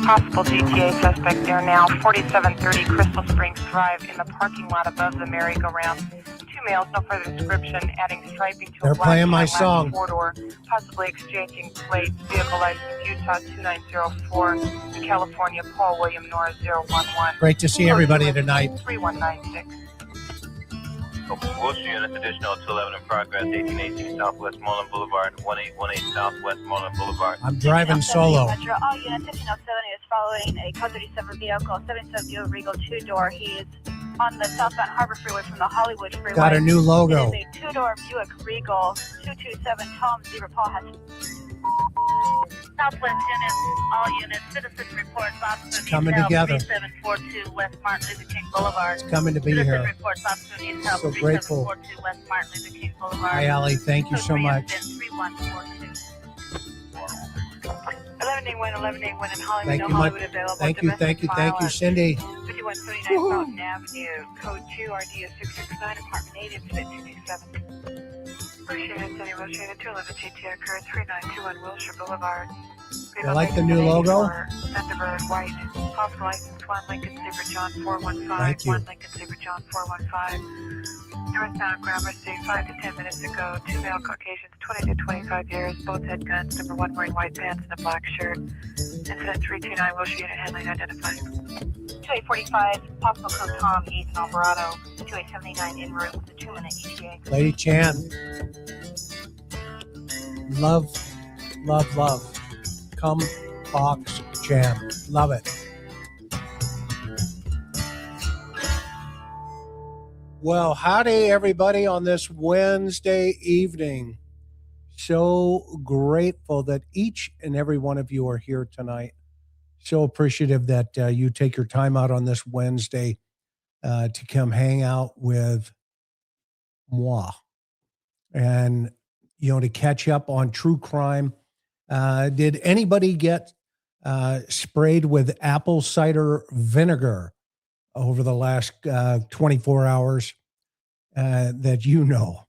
Possible GTA suspect there now, 4730 Crystal Springs Drive in the parking lot above the merry-go-round. 2 males, no further description, adding striping to They're a black playing my Cadillac song. four-door, possibly exchanging plates, vehicle license Utah 2904, California, Paul William Nora 011. Great to see everybody tonight. 3196. Wilshire units additional to 11 in progress, 1818 Southwest Moreland Boulevard, 1818 Southwest Moreland Boulevard. I'm driving solo. Metro, all units 1507 is following a code 37 vehicle, 77 Regal 2-door. He is on the southbound Harbor Freeway from the Hollywood Freeway. Got a new logo. It is a 2-door Buick Regal 227 Tom Zebra Paul has. Southwest units, all units, citizen reports officer coming detail together. 3742 West Martin Luther King Boulevard. It's coming to be Citizen here. reports officer detail So grateful. 3742 West Martin Luther King Boulevard. Hi, Allie. Thank you so much. 3142. 1181 in Hollywood, Thank no you, Hollywood available. Thank you, Domestic thank you, file Cindy. 5129 Fountain Avenue, code 2, RD 669, apartment 8, incident 227. Appreciate it, Cindy Wilshire, 211 GTA occurred, 3921 Wilshire Boulevard. I like the new logo. Thunderbird White, possible license 1 Lincoln Sabre John 415, Thank you. 1 Lincoln Sabre John 415. Northbound Gramercy, 5 to 10 minutes ago, 2 male Caucasians, 20 to 25 years, both had guns, number 1 wearing white pants and a black shirt. Incident 329, Wilshire unit handling identified. 2845, possible code Tom, Ethan Alvarado, 2879 en route with a 2-minute ETA. Lady Chan. Love, love, love. Come Fox Jam. Love it. Well, howdy everybody on this Wednesday evening. So grateful that each and every one of you are here tonight. So appreciative that you take your time out on this Wednesday to come hang out with moi. And, you know, to catch up on true crime. Did anybody get sprayed with apple cider vinegar over the last 24 hours that you know?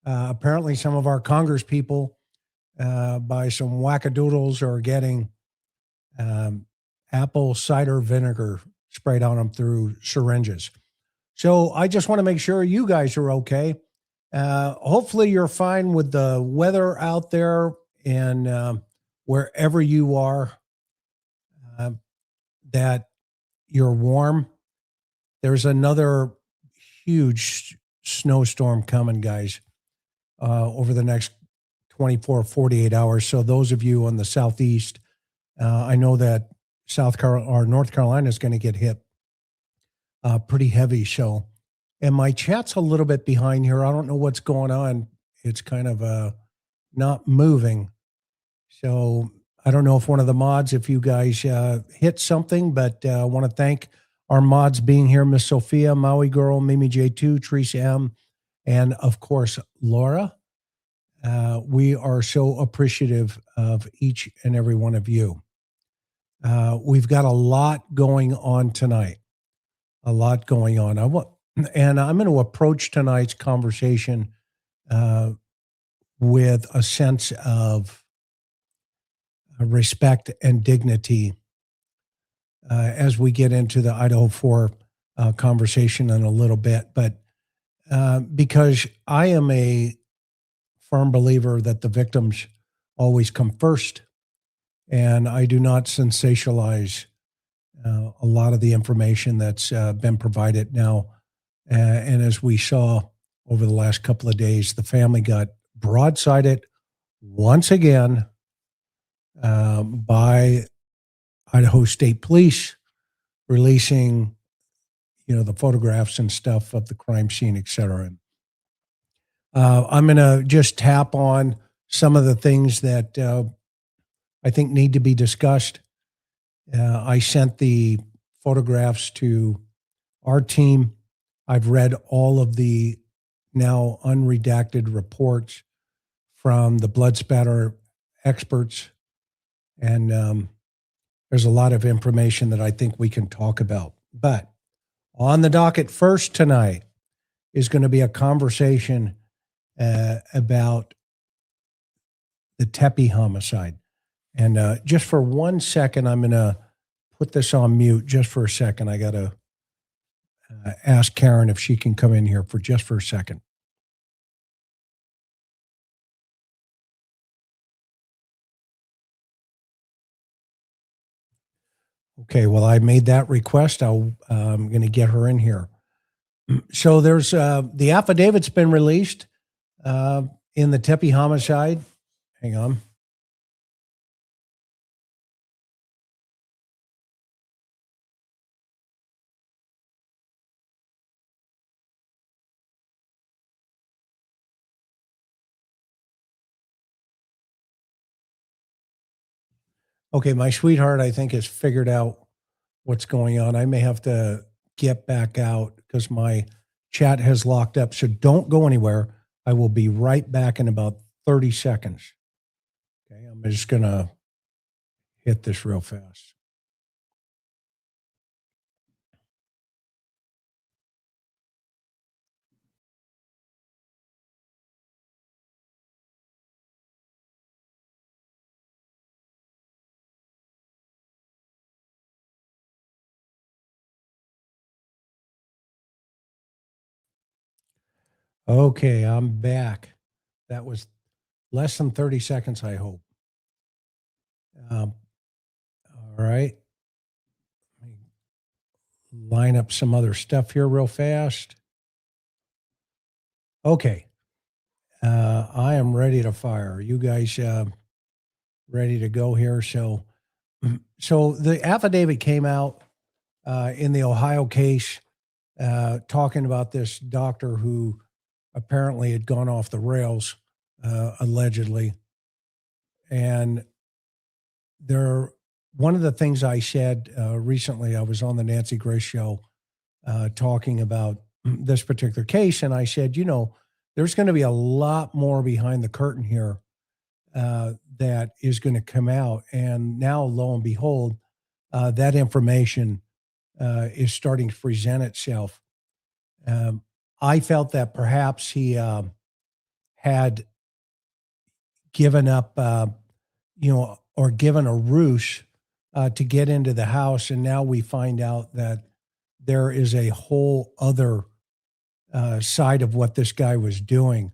Apparently some of our Congress people by some wackadoodles are getting apple cider vinegar sprayed on them through syringes. So I just want to make sure you guys are okay. Hopefully you're fine with the weather out there and wherever you are, that you're warm. There's another huge snowstorm coming, guys, over the next 24, 48 hours. So those of you on the southeast, I know that North Carolina is going to get hit pretty heavy. So, and my chat's a little bit behind here. I don't know what's going on. It's kind of not moving. So I don't know if one of the mods, if you guys hit something, but I want to thank our mods being here, Miss Sophia, Maui Girl, Mimi J2, Teresa M, and of course, Laura. We are so appreciative of each and every one of you. We've got a lot going on tonight, a lot going on. And I'm going to approach tonight's conversation with a sense of respect and dignity as we get into the Idaho 4 conversation in a little bit. But because I am a firm believer that the victims always come first, and I do not sensationalize a lot of the information that's been provided now. And as we saw over the last couple of days, the family got broadsided once again by Idaho State Police, releasing, you know, the photographs and stuff of the crime scene, et cetera. I'm going to just tap on some of the things that I think need to be discussed. I sent the photographs to our team. I've read all of the now unredacted reports from the blood spatter experts. And there's a lot of information that I think we can talk about. But on the docket first tonight is going to be a conversation about the Tepe homicide. And just for 1 second, I'm going to put this on mute just for a second. I got to ask Karen if she can come in here for just for a second. Okay, well, I made that request. I'm going to get her in here. So there's the affidavit's been released in the Tepe homicide. Hang on. Okay, my sweetheart, I think, has figured out what's going on. I may have to get back out because my chat has locked up. So don't go anywhere. I will be right back in about 30 seconds. Okay, I'm just going to hit this real fast. Okay, I'm back. That was less than 30 seconds, I hope. All right. Let me line up some other stuff here real fast. Okay. I am ready to fire. You guys ready to go here? So the affidavit came out in the Ohio case talking about this doctor who apparently had gone off the rails, allegedly. And one of the things I said recently, I was on the Nancy Grace show talking about this particular case. And I said, there's going to be a lot more behind the curtain here that is going to come out. And now, lo and behold, that information is starting to present itself. I felt that perhaps he had given up, or given a ruse to get into the house. And now we find out that there is a whole other side of what this guy was doing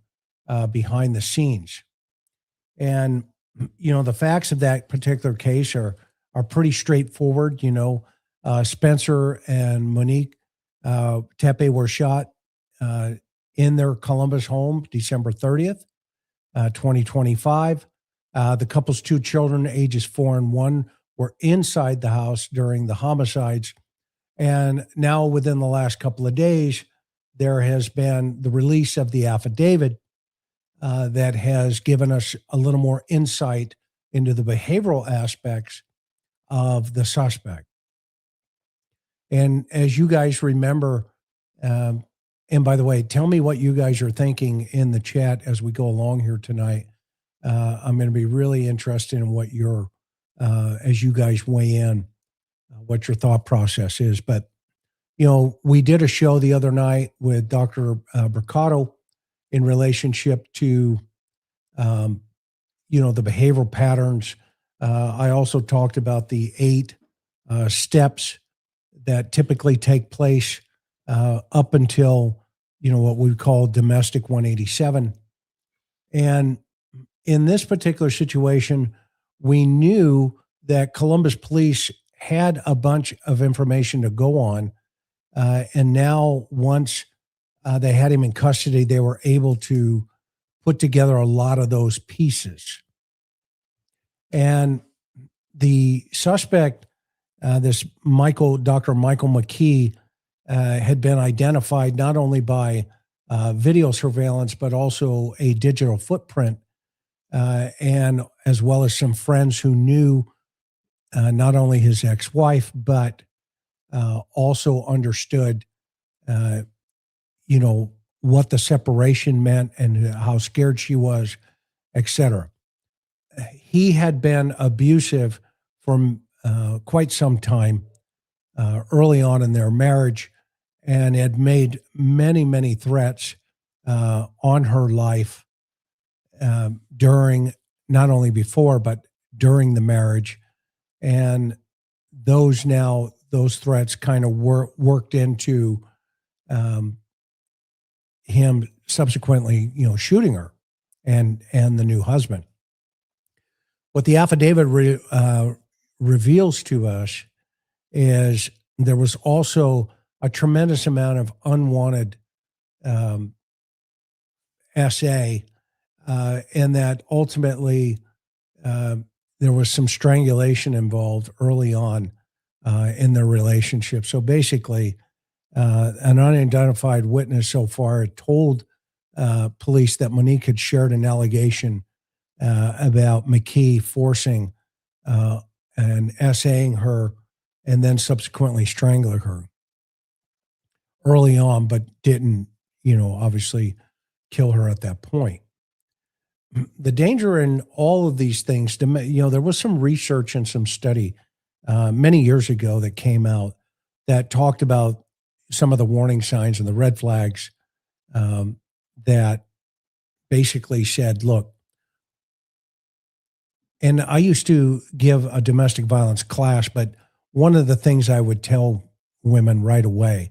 behind the scenes. And, the facts of that particular case are pretty straightforward. Spencer and Monique Tepe were shot in their Columbus home, December 30th, 2025. The couple's two children, ages 4 and 1, were inside the house during the homicides. And now within the last couple of days, there has been the release of the affidavit that has given us a little more insight into the behavioral aspects of the suspect. And as you guys remember, and by the way, tell me what you guys are thinking in the chat as we go along here tonight. I'm going to be really interested in what as you guys weigh in, what your thought process is. But, we did a show the other night with Dr. Bricotto in relationship to, the behavioral patterns. I also talked about the 8 steps that typically take place up until, what we call domestic 187. And in this particular situation, we knew that Columbus police had a bunch of information to go on. And now once they had him in custody, they were able to put together a lot of those pieces. And the suspect, this Dr. Michael McKee, had been identified not only by video surveillance, but also a digital footprint, and as well as some friends who knew not only his ex-wife, but also understood, what the separation meant and how scared she was, etc. He had been abusive for quite some time early on in their marriage, and had made many, many threats on her life during, not only before, but during the marriage. And those threats kind of worked into him subsequently, shooting her and the new husband. What the affidavit reveals to us is there was also a tremendous amount of unwanted SA, and that ultimately there was some strangulation involved early on in their relationship. So basically, an unidentified witness so far had told police that Monique had shared an allegation about McKee forcing and SAing her and then subsequently strangling her early on, but didn't, obviously kill her at that point. The danger in all of these things, there was some research and some study many years ago that came out that talked about some of the warning signs and the red flags that basically said, look, and I used to give a domestic violence class, but one of the things I would tell women right away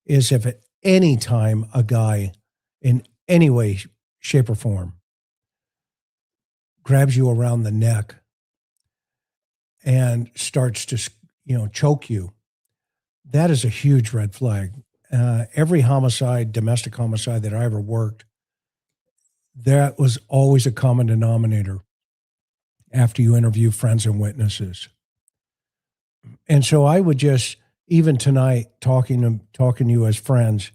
is if at any time a guy in any way, shape, or form grabs you around the neck and starts to, choke you, that is a huge red flag. Every homicide, domestic homicide that I ever worked, that was always a common denominator after you interview friends and witnesses. And so I would just, even tonight, talking to you as friends,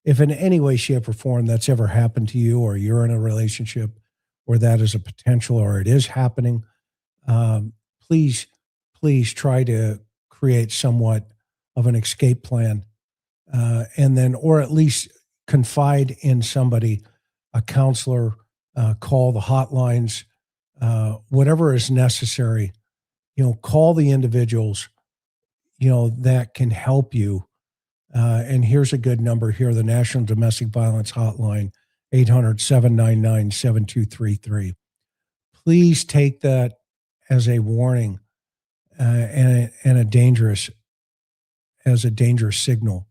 if in any way, shape, or form that's ever happened to you, or you're in a relationship where that is a potential or it is happening, please try to create somewhat of an escape plan, and then, or at least confide in somebody, a counselor, call the hotlines, whatever is necessary, call the individuals, that can help you. And here's a good number here, the National Domestic Violence Hotline, 800-799-7233. Please take that as a warning and a dangerous signal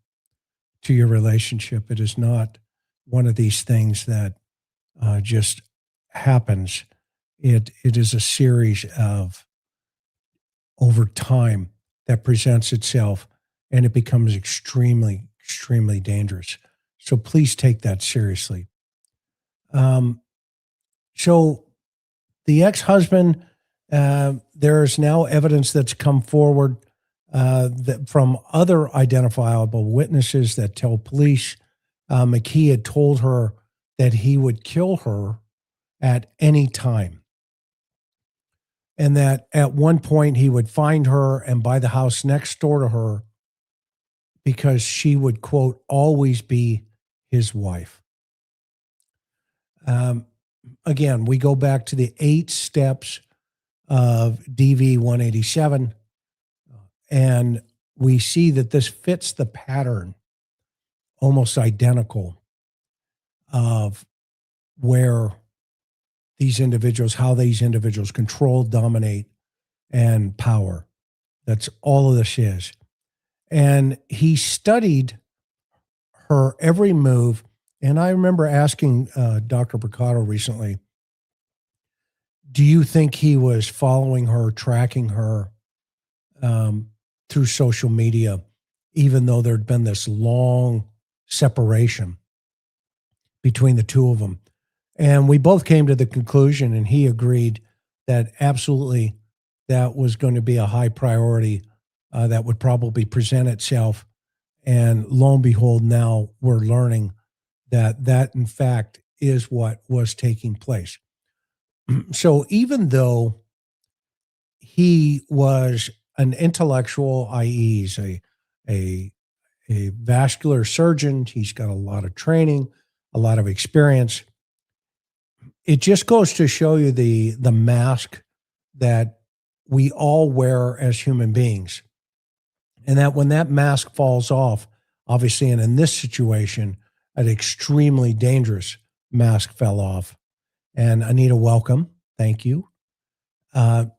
to your relationship. It is not one of these things that just happens. It is a series of, over time, that presents itself, and it becomes extremely, extremely dangerous. So please take that seriously. So the ex-husband, there's now evidence that's come forward from other identifiable witnesses that tell police McKee had told her that he would kill her at any time. And that at one point he would find her and buy the house next door to her because she would, quote, always be his wife. Again, we go back to the 8 steps of DV 187, and we see that this fits the pattern almost identical of where these individuals, how these individuals control, dominate, and power. That's all of this is. And he studied her every move. And I remember asking Dr. Bricado recently, do you think he was following her, tracking her through social media, even though there'd been this long separation between the two of them? And we both came to the conclusion, and he agreed that absolutely that was going to be a high priority that would probably present itself. And lo and behold, now we're learning that in fact is what was taking place. So even though he was an intellectual, i.e., he's a vascular surgeon, he's got a lot of training, a lot of experience, it just goes to show you the mask that we all wear as human beings. And that when that mask falls off, obviously, and in this situation, an extremely dangerous mask fell off. And Anita, welcome. Thank you. That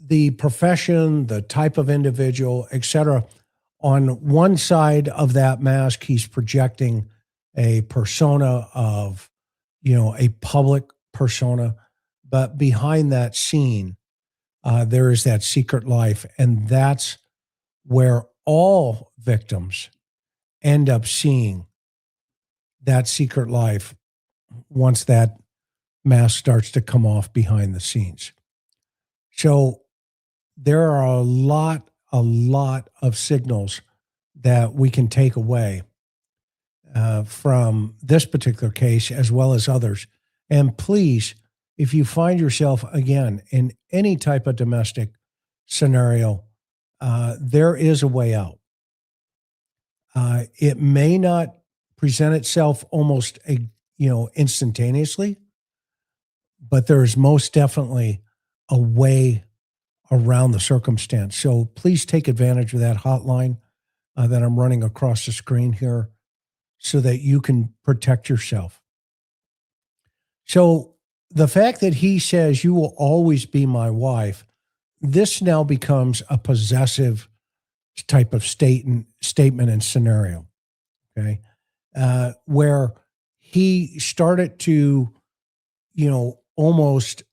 the profession, the type of individual, etc. On one side of that mask, he's projecting a persona of, a public persona, but behind that scene, there is that secret life, and that's where all victims end up seeing that secret life once that mask starts to come off behind the scenes. So there are a lot of signals that we can take away from this particular case as well as others. And please, if you find yourself again in any type of domestic scenario, there is a way out. It may not present itself almost instantaneously, but there is most definitely a way around the circumstance. So please take advantage of that hotline that I'm running across the screen here so that you can protect yourself. So the fact that he says you will always be my wife, this now becomes a possessive type of statement and scenario, okay? Where he started to, almost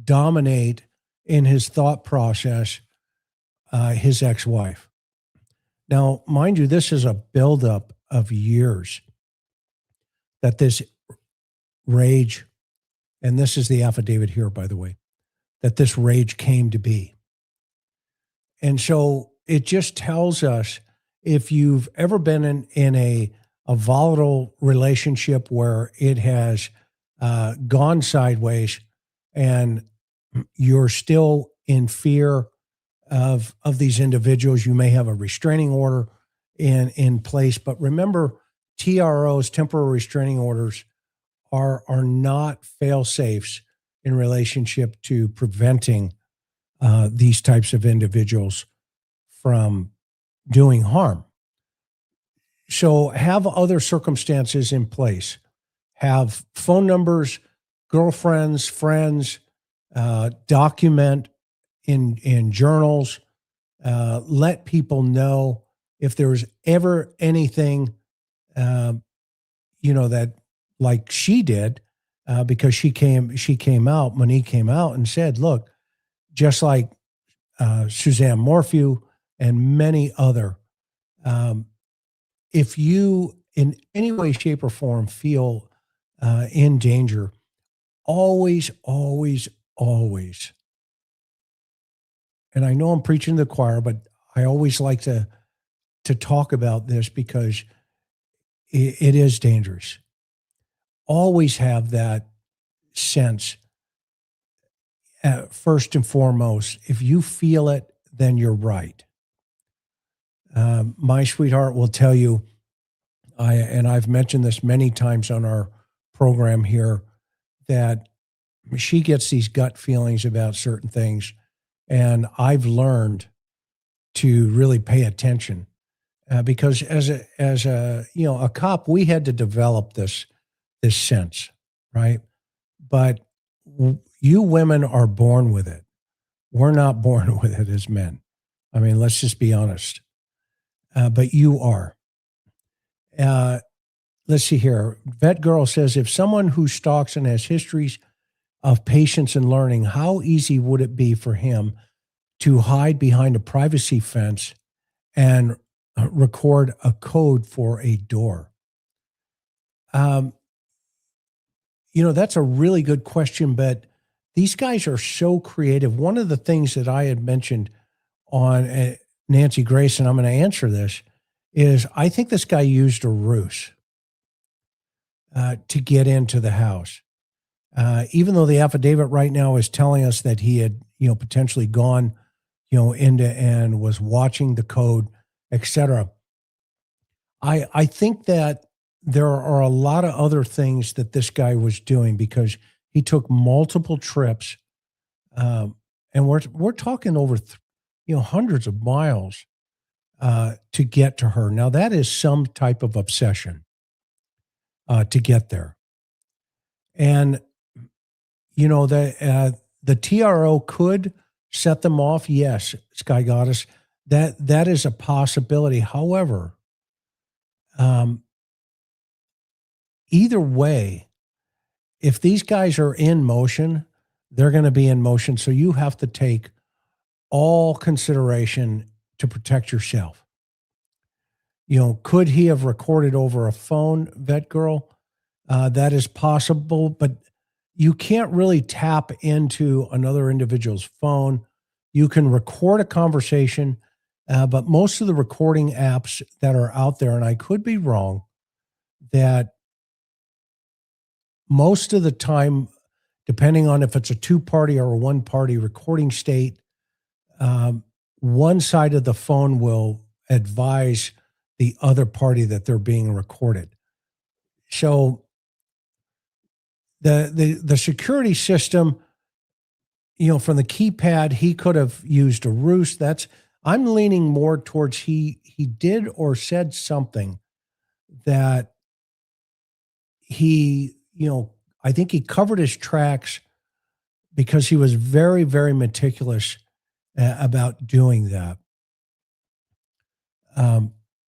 dominate in his thought process his ex-wife. Now, mind you, this is a buildup of years that this rage, and this is the affidavit here, by the way, that this rage came to be. And so it just tells us, if you've ever been in a volatile relationship where it has gone sideways and you're still in fear of these individuals, you may have a restraining order in place. But remember, TROs, temporary restraining orders, are not fail-safes in relationship to preventing these types of individuals from doing harm. So have other circumstances in place. Have phone numbers, girlfriends, friends, document in journals. Let people know if there's ever anything, that like she did, because she came out, Monique came out and said, look, just like Suzanne Morphew and many other, if you in any way, shape, or form feel in danger, always, and I know I'm preaching to the choir, but I always like to talk about this because it is dangerous. Always have that sense. First and foremost, if you feel it, then you're right. My sweetheart will tell you, and I've mentioned this many times on our program here, that she gets these gut feelings about certain things, and I've learned to really pay attention because as a cop, we had to develop this sense, right? But you women are born with it. We're not born with it as men. I mean, let's just be honest. But you are. Let's see here. Vet Girl says, if someone who stalks and has histories of patience and learning, how easy would it be for him to hide behind a privacy fence and record a code for a door? That's a really good question, but these guys are so creative. One of the things that I had mentioned on Nancy Grace, and I'm going to answer this, is I think this guy used a ruse to get into the house. Even though the affidavit right now is telling us that he had, potentially gone, into and was watching the code, etc. I think that there are a lot of other things that this guy was doing because he took multiple trips, and we're talking over, hundreds of miles to get to her. Now that is some type of obsession to get there, and the TRO could set them off? Yes, Sky Goddess. That is a possibility. However, either way, if these guys are in motion, they're going to be in motion. So you have to take all consideration to protect yourself. Could he have recorded over a phone, Vet Girl? That is possible, but you can't really tap into another individual's phone. You can record a conversation, but most of the recording apps that are out there, and I could be wrong, that most of the time, depending on if it's a two-party or a one-party recording state, one side of the phone will advise the other party that they're being recorded. So the security system, from the keypad, he could have used a ruse. I'm leaning more towards he did or said something that I think he covered his tracks because he was very, very meticulous about doing that.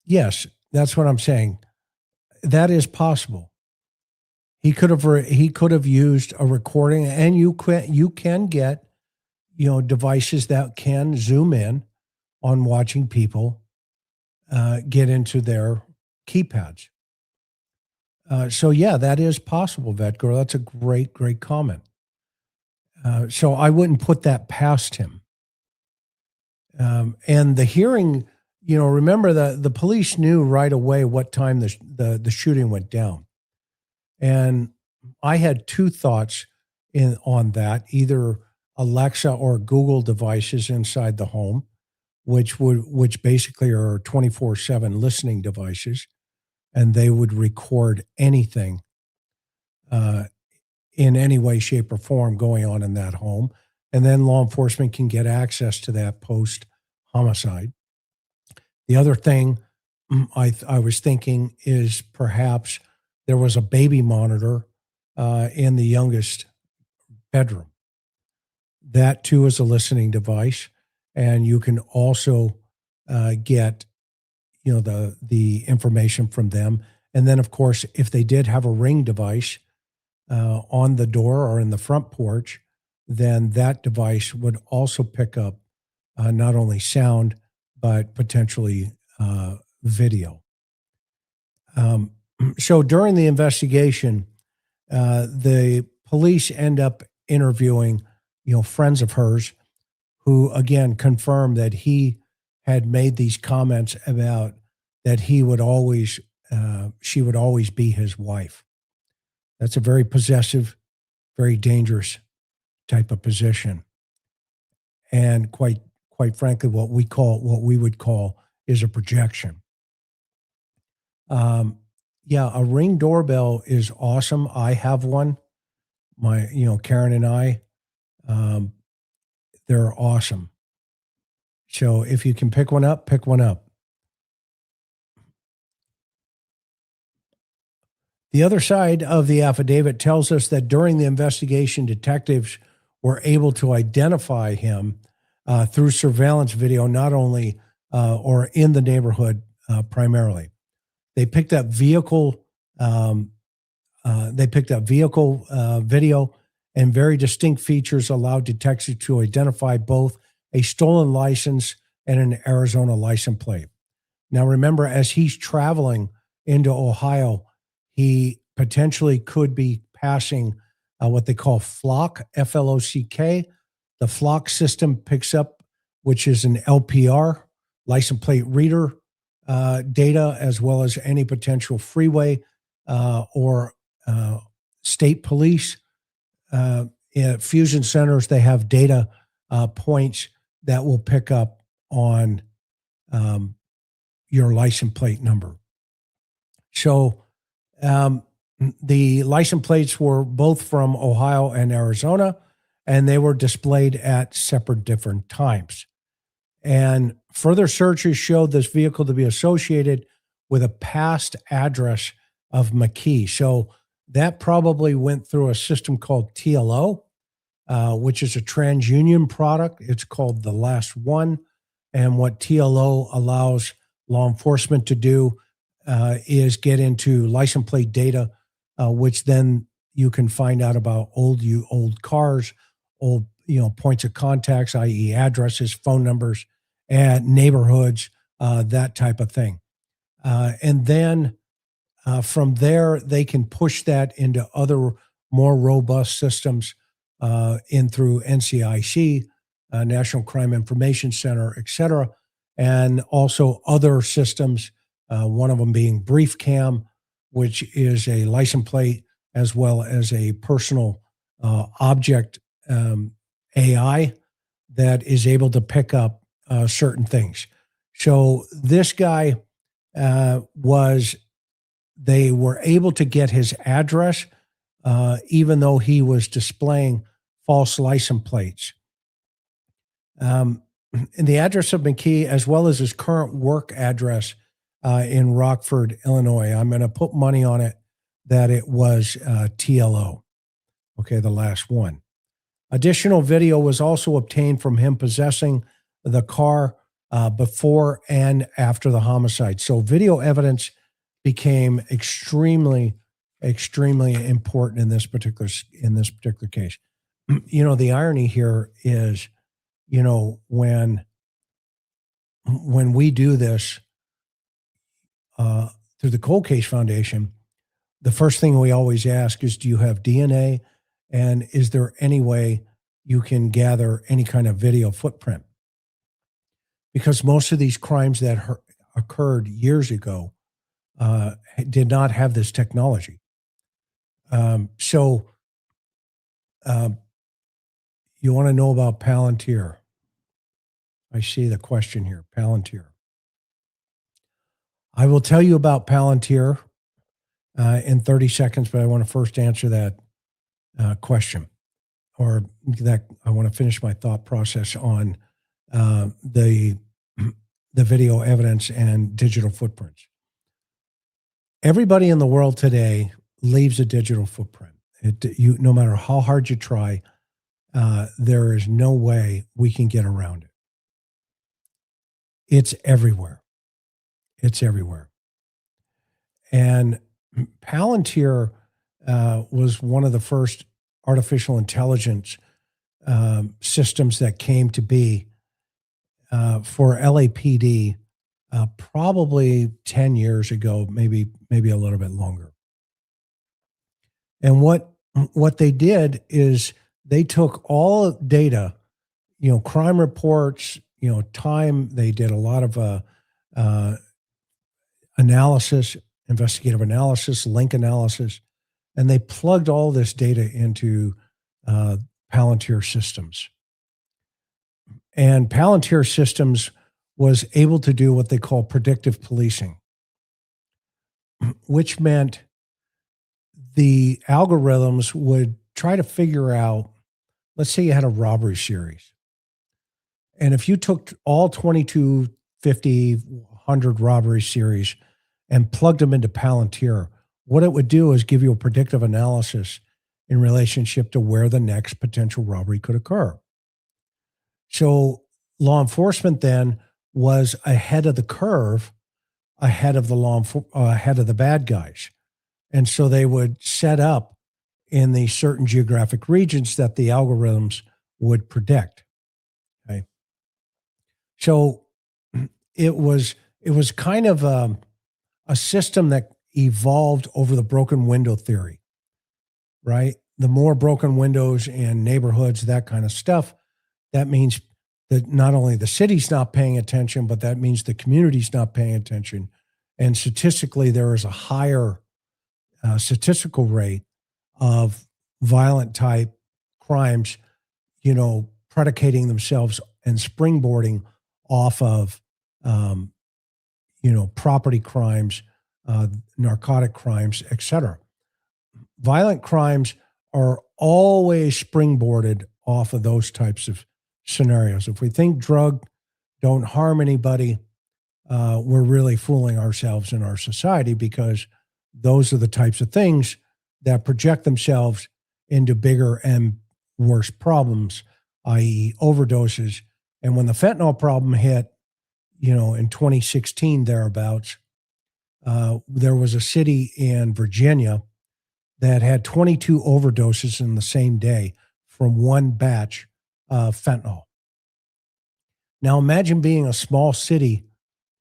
Yes, that's what I'm saying. That is possible. He could have used a recording, and you can get devices that can zoom in on watching people get into their keypads. So yeah, that is possible, Vet Girl. That's a great comment. So I wouldn't put that past him. And the hearing, remember the police knew right away what time the shooting went down. And I had two thoughts on that, either Alexa or Google devices inside the home, which basically are 24/7 listening devices, and they would record anything in any way, shape, or form going on in that home. And then law enforcement can get access to that post homicide. The other thing I was thinking is perhaps there was a baby monitor in the youngest bedroom. That too is a listening device, and you can also get the information from them. And then, of course, if they did have a Ring device on the door or in the front porch, then that device would also pick up not only sound but potentially video. So during the investigation, the police end up interviewing, friends of hers who, again, confirmed that he had made these comments about that she would always be his wife. That's a very possessive, very dangerous type of position. And quite frankly, what we would call is a projection. Yeah, a Ring doorbell is awesome. I have one. Karen and I, they're awesome. So if you can pick one up, pick one up. The other side of the affidavit tells us that during the investigation, detectives were able to identify him through surveillance video, not only or in the neighborhood primarily. They picked up vehicle video, and very distinct features allowed detectives to identify both a stolen license and an Arizona license plate. Now, remember, as he's traveling into Ohio, he potentially could be passing what they call flock, F-L-O-C-K. The flock system picks up, which is an LPR, license plate reader data, as well as any potential freeway or state police. At fusion centers, they have data points that will pick up on your license plate number. So the license plates were both from Ohio and Arizona, and they were displayed at separate different times. And further searches showed this vehicle to be associated with a past address of McKee. So that probably went through a system called TLO, which is a TransUnion product. It's called The Last One. And what TLO allows law enforcement to do is get into license plate data, which then you can find out about old cars, old points of contacts, i.e., addresses, phone numbers, and neighborhoods, that type of thing. And then from there, they can push that into other more robust systems in through NCIC, National Crime Information Center, et cetera, and also other systems, one of them being BriefCam, which is a license plate as well as a personal object AI that is able to pick up certain things. So this guy they were able to get his address even though he was displaying false license plates. And the address of McKee, as well as his current work address in Rockford, Illinois, I'm going to put money on it that it was TLO. Okay, the last one. Additional video was also obtained from him possessing the car before and after the homicide. So video evidence became extremely important in this particular case. The irony here is, when we do this through the Cold Case Foundation, the first thing we always ask is, do you have DNA? And is there any way you can gather any kind of video footprint? Because most of these crimes that occurred years ago did not have this technology. So you want to know about Palantir? I see the question here, Palantir. I will tell you about Palantir in 30 seconds, but I want to first answer that question, or that I want to finish my thought process on the video evidence and digital footprints. Everybody in the world today leaves a digital footprint. No matter how hard you try, there is no way we can get around it. It's everywhere. It's everywhere. And Palantir was one of the first artificial intelligence systems that came to be for LAPD probably 10 years ago, maybe a little bit longer. And what they did is they took all data, crime reports, time. They did a lot of analysis, investigative analysis, link analysis, and they plugged all this data into Palantir Systems. And Palantir Systems was able to do what they call predictive policing, which meant the algorithms would try to figure out, let's say you had a robbery series. And if you took all 22, 50, 100 robbery series and plugged them into Palantir, what it would do is give you a predictive analysis in relationship to where the next potential robbery could occur. So law enforcement then was ahead of the curve, ahead of the bad guys. And so they would set up in the certain geographic regions that the algorithms would predict. Okay. So it was kind of a system that evolved over the broken window theory, right? The more broken windows in neighborhoods, that kind of stuff, that means that not only the city's not paying attention, but that means the community's not paying attention. And statistically, there is a higher statistical rate of violent type crimes, predicating themselves and springboarding off of, property crimes, narcotic crimes, etc. Violent crimes are always springboarded off of those types of scenarios. If we think drug don't harm anybody, we're really fooling ourselves in our society, because those are the types of things that project themselves into bigger and worse problems, i.e. overdoses. And when the fentanyl problem hit, in 2016 thereabouts, there was a city in Virginia that had 22 overdoses in the same day from one batch of fentanyl. Now imagine being a small city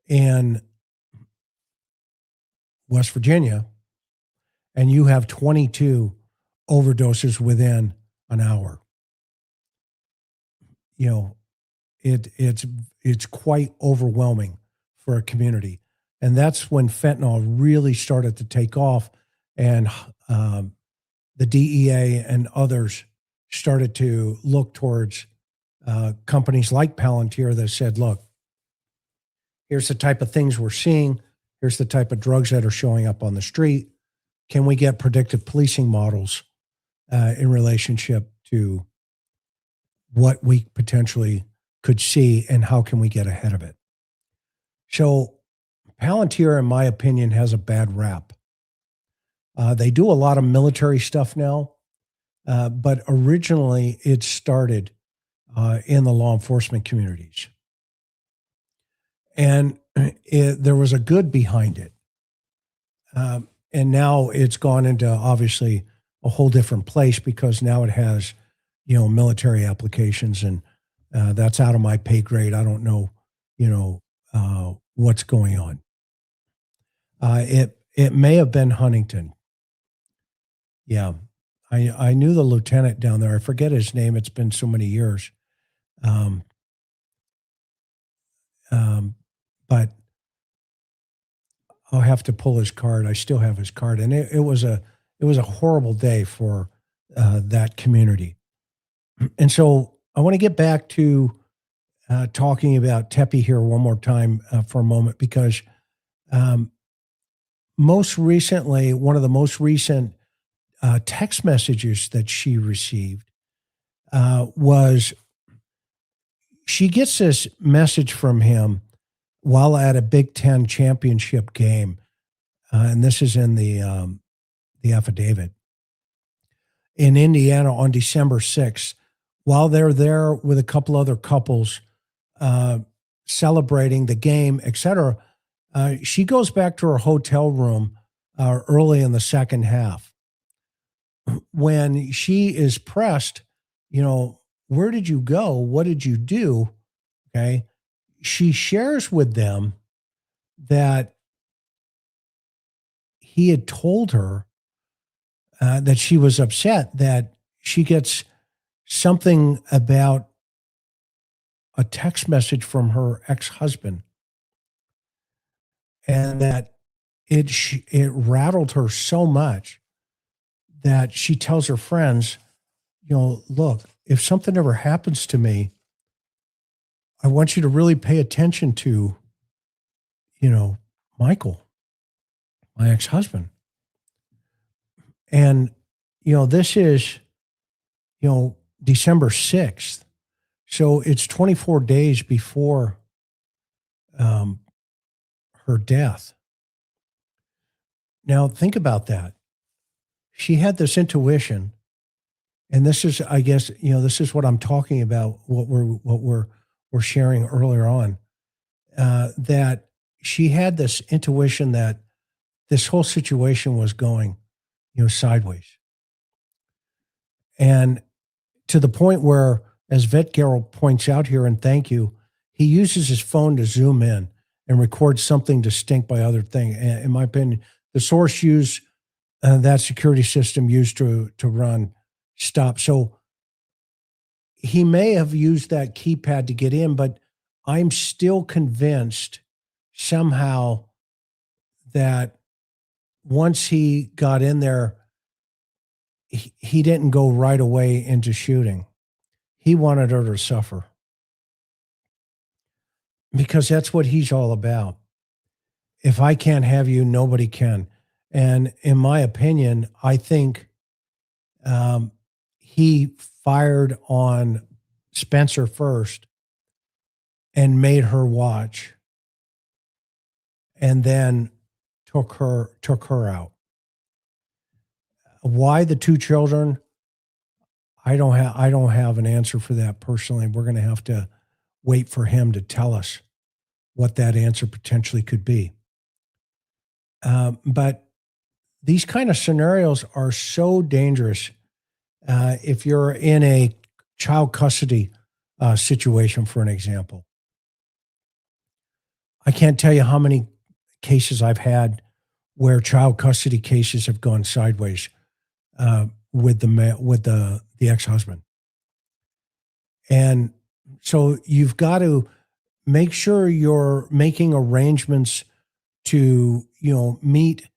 in West Virginia and you have 22 overdoses within an hour. It's quite overwhelming for a community. And that's when fentanyl really started to take off, and the DEA and others started to look towards companies like Palantir that said, look, here's the type of things we're seeing. Here's the type of drugs that are showing up on the street. Can we get predictive policing models in relationship to what we potentially could see, and how can we get ahead of it? So Palantir, in my opinion, has a bad rap. They do a lot of military stuff now, but originally it started in the law enforcement communities. And there was a good behind it. And now it's gone into obviously a whole different place, because now it has, military applications, and that's out of my pay grade. I don't know, what's going on. It may have been Huntington. Yeah. I knew the lieutenant down there. I forget his name. It's been so many years. But I'll have to pull his card. I still have his card. And it was a horrible day for that community. And so I want to get back to talking about Tepe here one more time for a moment, because most recently, one of the most recent text messages that she received was, she gets this message from him while at a Big Ten championship game. And this is in the affidavit, in Indiana on December 6th, while they're there with a couple other couples celebrating the game, etc. She goes back to her hotel room early in the second half. When she is pressed, where did you go? What did you do? Okay. She shares with them that he had told her that she was upset that she gets something about a text message from her ex-husband, and that it rattled her so much that she tells her friends, look, if something ever happens to me, I want you to really pay attention to, Michael, my ex-husband. And, this is, December 6th. So it's 24 days before her death. Now, think about that. She had this intuition, and this is, I guess, this is what I'm talking about, what we're sharing earlier on, that she had this intuition that this whole situation was going, sideways. And to the point where, as Vet Gerald points out here, and thank you, he uses his phone to zoom in and record something distinct by other thing. And in my opinion, the source used that security system used to run stop. So he may have used that keypad to get in, but I'm still convinced somehow that once he got in there, he didn't go right away into shooting. He wanted her to suffer, because that's what he's all about. If I can't have you, nobody can. And in my opinion, I think he fired on Spencer first and made her watch, and then took her out. Why the two children? I don't have an answer for that personally. We're going to have to wait for him to tell us what that answer potentially could be. But these kind of scenarios are so dangerous. If you're in a child custody situation, for an example, I can't tell you how many cases I've had where child custody cases have gone sideways with the ex-husband. And so you've got to make sure you're making arrangements to, meet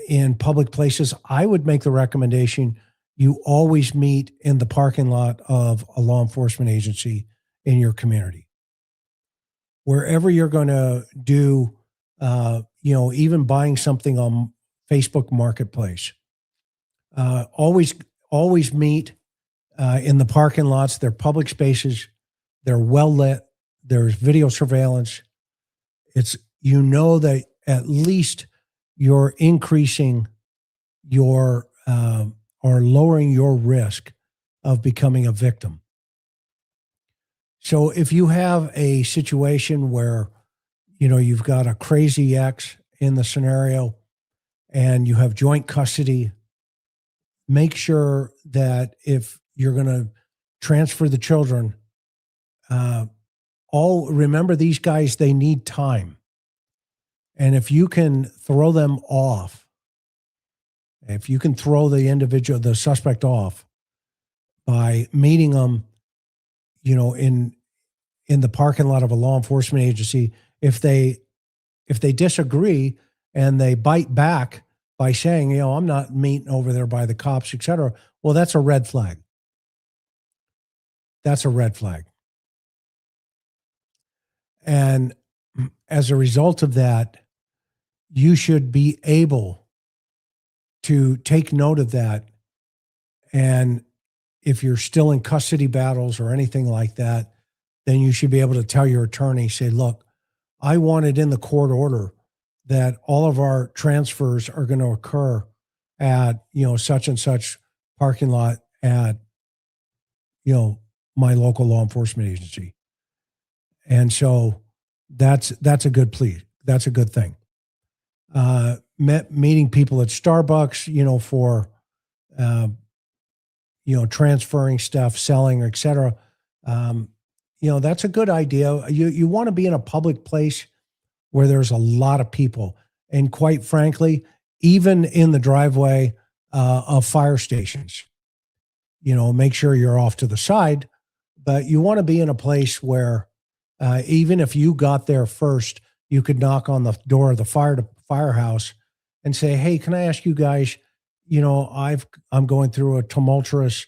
in public places. I would make the recommendation you always meet in the parking lot of a law enforcement agency in your community. Wherever you're going to do, even buying something on Facebook Marketplace, always meet in the parking lots. They're public spaces. They're well lit. There's video surveillance. That at least you're increasing your or lowering your risk of becoming a victim. So if you have a situation where, you've got a crazy ex in the scenario and you have joint custody, make sure that if you're going to transfer the children, remember these guys, they need time. And if you can throw them off, if you can throw the suspect off by meeting them, in the parking lot of a law enforcement agency, if they disagree and they bite back by saying, I'm not meeting over there by the cops, et cetera, well, that's a red flag. That's a red flag. And as a result of that, you should be able to take note of that. And if you're still in custody battles or anything like that, then you should be able to tell your attorney, say, look, I wanted in the court order that all of our transfers are going to occur at, such and such parking lot at, my local law enforcement agency. And so that's a good plea. That's a good thing. Meeting people at Starbucks, for, transferring stuff, selling, et cetera. That's a good idea. You want to be in a public place where there's a lot of people. And quite frankly, even in the driveway of fire stations, make sure you're off to the side, but you want to be in a place where even if you got there first, you could knock on the door of the firehouse and say, hey, can I ask you guys, I'm going through a tumultuous,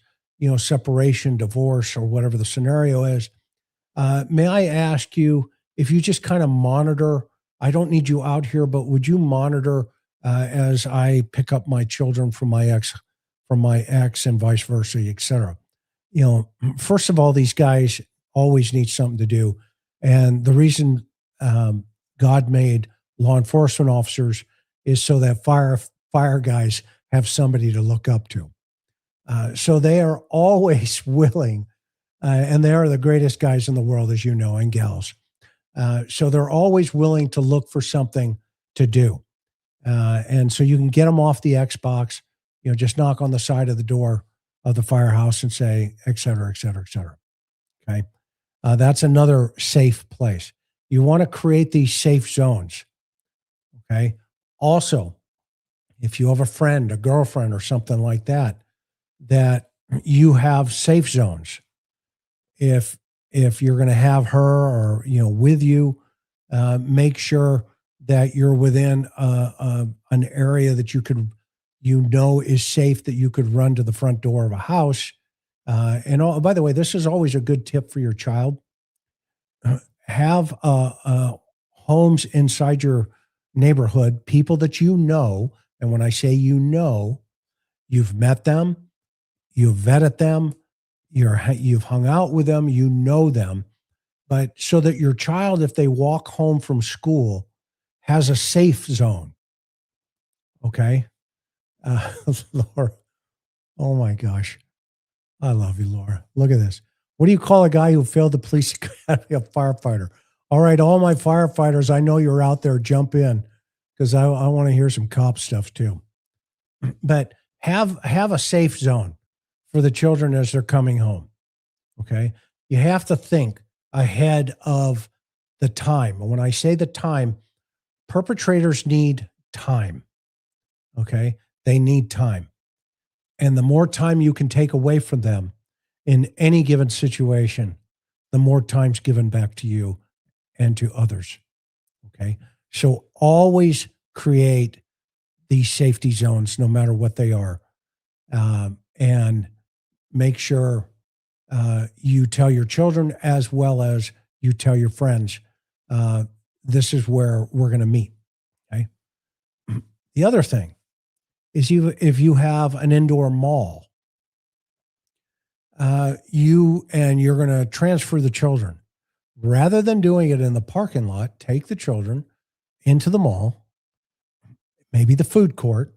separation, divorce, or whatever the scenario is. May I ask you if you just kind of monitor, I don't need you out here, but would you monitor as I pick up my children from my ex and vice versa, et cetera. First of all, these guys always need something to do. And the reason God made law enforcement officers is so that fire guys have somebody to look up to. So they are always willing, and they are the greatest guys in the world, as you know, and gals. So they're always willing to look for something to do. And so you can get them off the Xbox, just knock on the side of the door of the firehouse and say, et cetera, et cetera, et cetera. Okay. That's another safe place. You want to create these safe zones. Okay. Also, if you have a friend, a girlfriend, or something like that, that you have safe zones. If you're going to have her or, with you, make sure that you're within an area that you could, is safe, that you could run to the front door of a house. By the way, this is always a good tip for your child. Have homes inside your neighborhood, people that and when I say you've met them, you've vetted them, you've hung out with them, them, but so that your child, if they walk home from school, has a safe zone. Okay. Lord, oh my gosh. I love you, Laura. Look at this. What do you call a guy who failed the police academy? A firefighter. All right, all my firefighters, I know you're out there. Jump in because I want to hear some cop stuff too. But have a safe zone for the children as they're coming home. Okay, you have to think ahead of the time. And when I say the time, perpetrators need time. Okay, they need time. And the more time you can take away from them in any given situation, the more time's given back to you and to others. Okay. So always create these safety zones, no matter what they are. And make sure you tell your children as well as you tell your friends, this is where we're going to meet. Okay. The other thing is if you have an indoor mall, you're going to transfer the children. Rather than doing it in the parking lot, take the children into the mall, maybe the food court,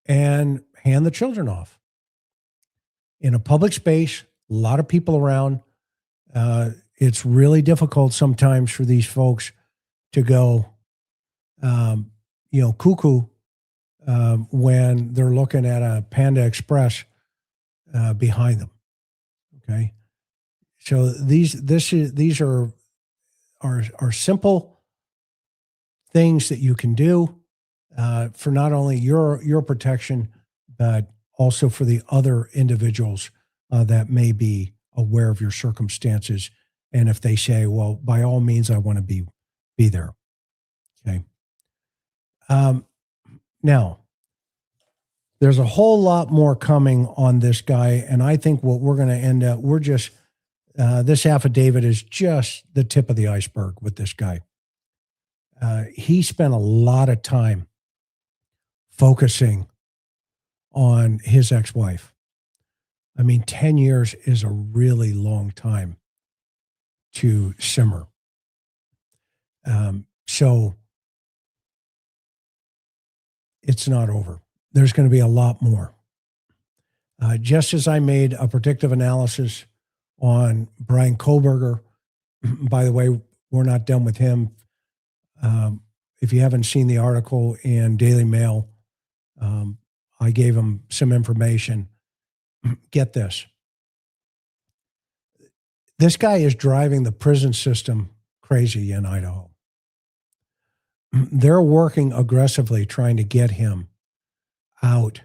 and hand the children off. In a public space, a lot of people around. It's really difficult sometimes for these folks to go, cuckoo when they're looking at a Panda Express behind them. Okay, so these are simple things that you can do for not only your protection, but also for the other individuals that may be aware of your circumstances. And if they say, well, by all means, I want to be there. Okay. Now, there's a whole lot more coming on this guy. And I think what we're going to end up, this affidavit is just the tip of the iceberg with this guy. He spent a lot of time focusing on his ex-wife. I mean, 10 years is a really long time to simmer. So it's not over. There's going to be a lot more. Just as I made a predictive analysis on Brian Kohlberger, by the way, we're not done with him. If you haven't seen the article in Daily Mail, I gave him some information. Get this. This guy is driving the prison system crazy in Idaho. They're working aggressively trying to get him out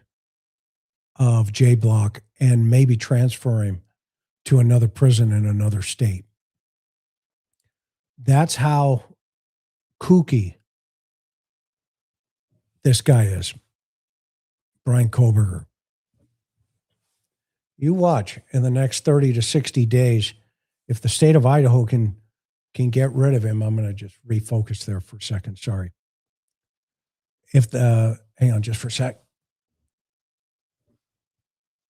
of J Block and maybe transfer him to another prison in another state. That's how kooky this guy is, Brian Kohlberger. You watch in the next 30 to 60 days, if the state of Idaho can get rid of him. I'm going to just refocus there for a second. Sorry. Hang on just for a sec.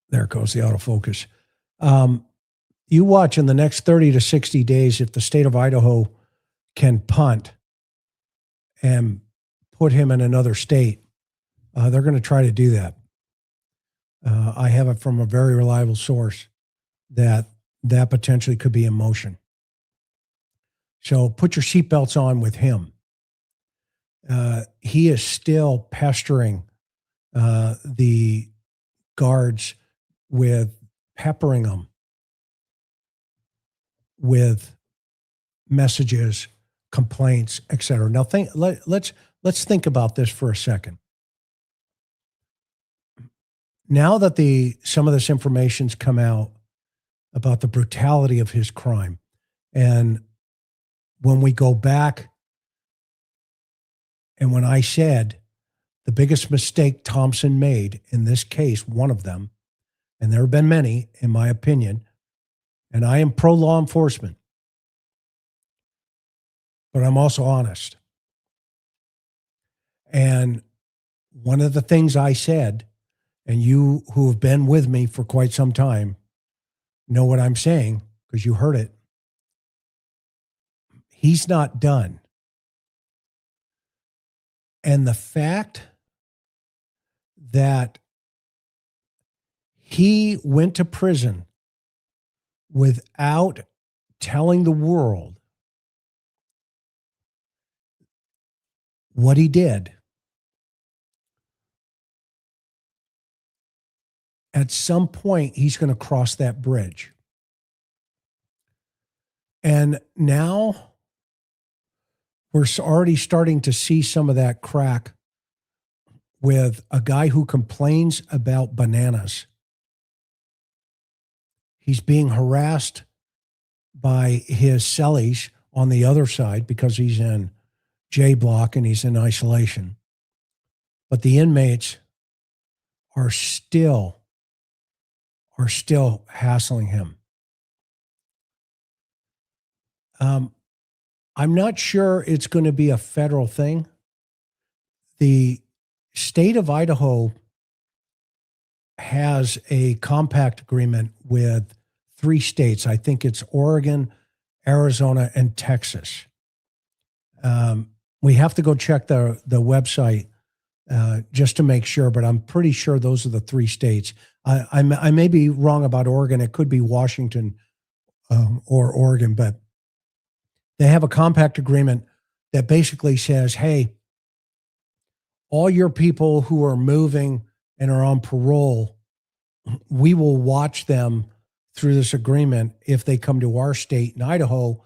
There goes the autofocus. You watch in the next 30 to 60 days, if the state of Idaho can punt and put him in another state, they're going to try to do that. I have it from a very reliable source that potentially could be in motion. So put your seatbelts on with him. He is still pestering the guards with peppering them with messages, complaints, etc. Now, let's think about this for a second. Now that some of this information's come out about the brutality of his crime, and when we go back, and when I said the biggest mistake Thompson made in this case, one of them, and there have been many, in my opinion, and I am pro law enforcement, but I'm also honest. And one of the things I said, and you who have been with me for quite some time know what I'm saying because you heard it. He's not done. And the fact that He went to prison without telling the world what he did. At some point, he's going to cross that bridge. And now we're already starting to see some of that crack with a guy who complains about bananas. He's being harassed by his cellies on the other side because he's in J block and he's in isolation. But the inmates are still hassling him. I'm not sure it's going to be a federal thing. The state of Idaho has a compact agreement with 3 states. I think it's Oregon, Arizona, and Texas. We have to go check the website just to make sure, but I'm pretty sure those are the 3 states. I may be wrong about Oregon. It could be Washington or Oregon, but they have a compact agreement that basically says, hey, all your people who are moving and are on parole, we will watch them through this agreement if they come to our state in Idaho.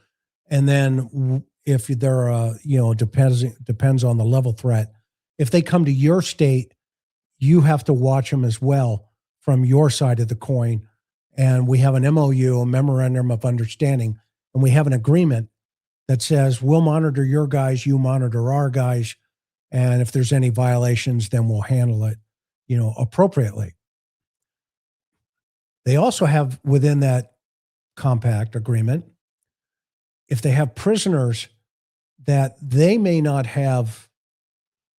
And then if they're, depends on the level threat. If they come to your state, you have to watch them as well from your side of the coin. And we have an MOU, a memorandum of understanding, and we have an agreement that says we'll monitor your guys, you monitor our guys, and if there's any violations, then we'll handle it, appropriately. They also have within that compact agreement, if they have prisoners that they may not have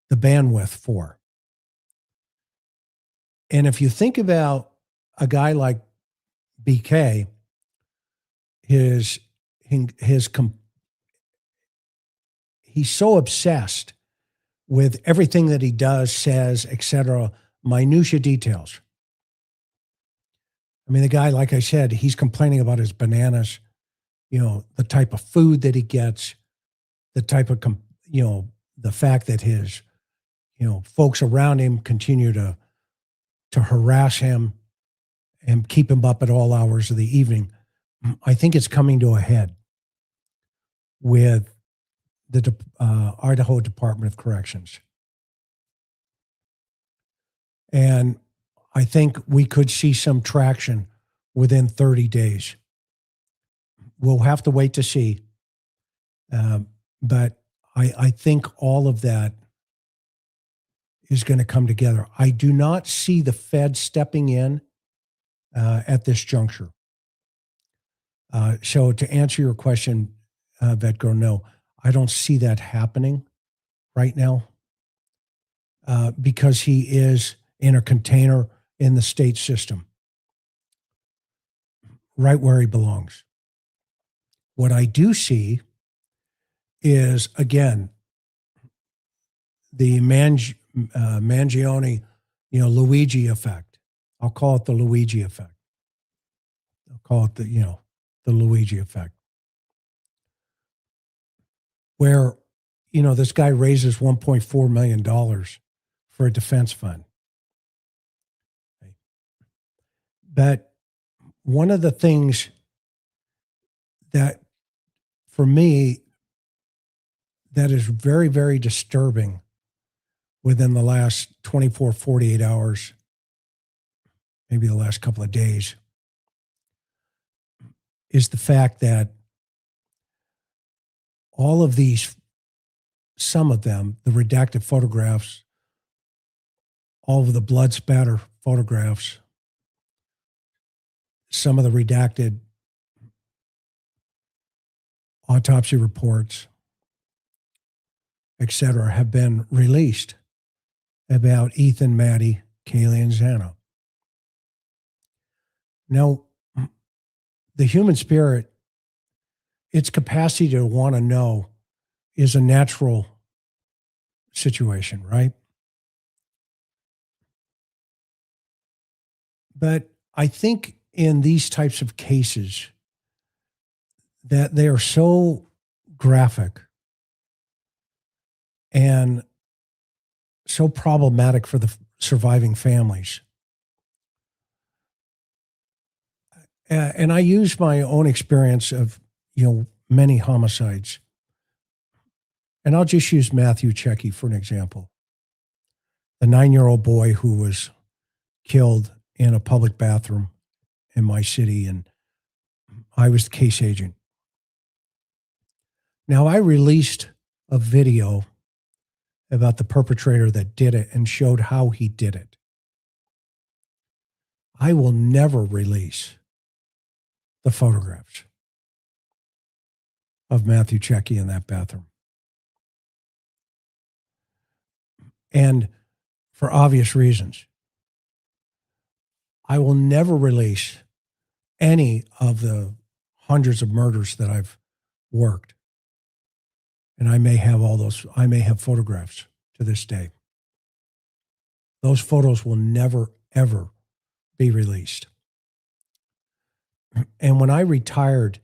the bandwidth for. And if you think about a guy like BK, he's so obsessed with everything that he does, says, etc., minutia details. I mean, the guy, like I said, he's complaining about his bananas, the type of food that he gets, the type of, the fact that his, folks around him continue to harass him and keep him up at all hours of the evening. I think it's coming to a head with the Idaho Department of Corrections. And I think we could see some traction within 30 days. We'll have to wait to see. But I think all of that is going to come together. I do not see the Fed stepping in at this juncture. So to answer your question, Vetco, no, I don't see that happening right now because he is in a container in the state system, right where he belongs. What I do see is, again, the Mangione, Luigi effect. I'll call it the Luigi effect. I'll call it the Luigi effect. Where, this guy raises $1.4 million for a defense fund. But one of the things that, for me, that is very, very disturbing within the last 24, 48 hours, maybe the last couple of days, is the fact that all of these, some of them, the redacted photographs, all of the blood spatter photographs, some of the redacted autopsy reports, et cetera, have been released about Ethan, Maddie, Kaylee, and Xana. Now, the human spirit, its capacity to want to know is a natural situation, right? But I think in these types of cases that they are so graphic and so problematic for the surviving families. And I use my own experience of, many homicides. And I'll just use Matthew Checky for an example. The 9-year-old boy who was killed in a public bathroom in my city, and I was the case agent. Now, I released a video about the perpetrator that did it and showed how he did it. I will never release the photographs of Matthew Checky in that bathroom. And for obvious reasons, I will never release any of the hundreds of murders that I've worked. And I may have photographs to this day. Those photos will never, ever be released. And when I retired,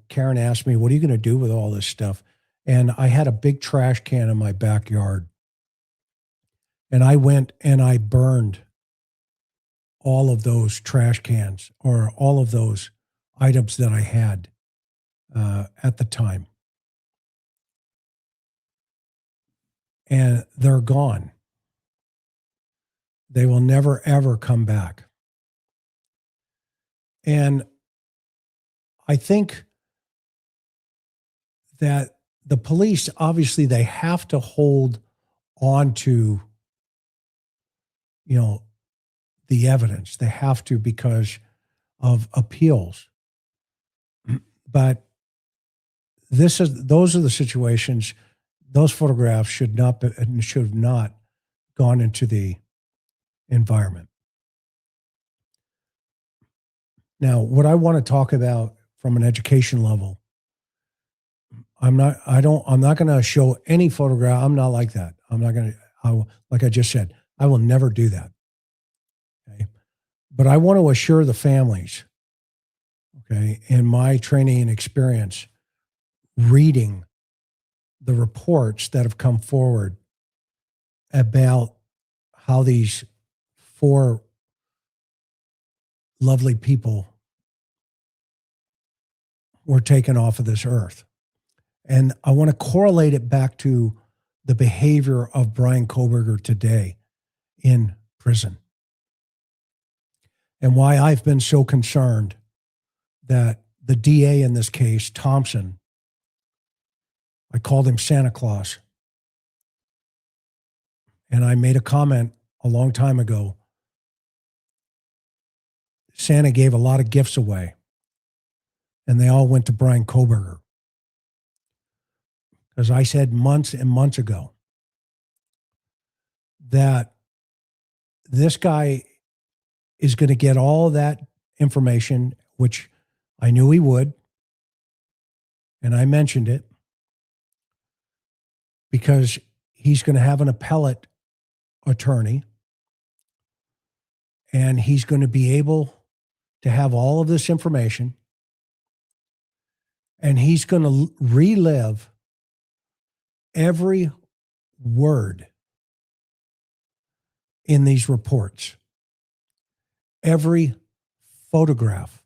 Karen asked me, what are you going to do with all this stuff? And I had a big trash can in my backyard. And I went and I burned all of those trash cans or all of those items that I had at the time. And they're gone. They will never, ever come back. And I think that the police, obviously, they have to hold on to, the evidence. They have to because of appeals. But those are the situations. Those photographs should have not gone into the environment. Now, what I want to talk about from an education level, I'm not going to show any photograph. I'm not like that. Like I just said, I will never do that. Okay. But I want to assure the families, okay, in my training and experience, reading the reports that have come forward about how these 4 lovely people were taken off of this earth. And I want to correlate it back to the behavior of Brian Kohberger today in prison. And why I've been so concerned that the DA in this case, Thompson, I called him Santa Claus. And I made a comment a long time ago. Santa gave a lot of gifts away, and they all went to Brian Kohberger. Because I said months and months ago that this guy is going to get all that information, which I knew he would, and I mentioned it, because he's going to have an appellate attorney, and he's going to be able to have all of this information, and he's going to relive every word in these reports, every photograph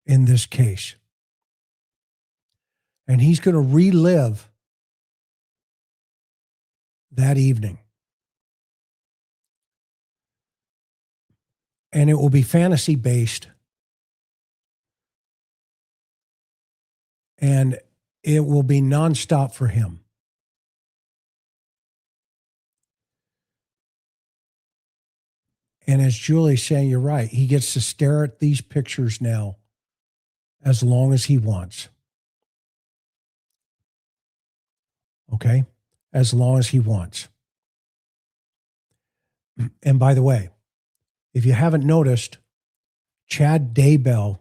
in this case. And he's going to relive that evening. And it will be fantasy based. And it will be nonstop for him. And as Julie's saying, you're right. He gets to stare at these pictures now as long as he wants. Okay? As long as he wants. And by the way, if you haven't noticed, Chad Daybell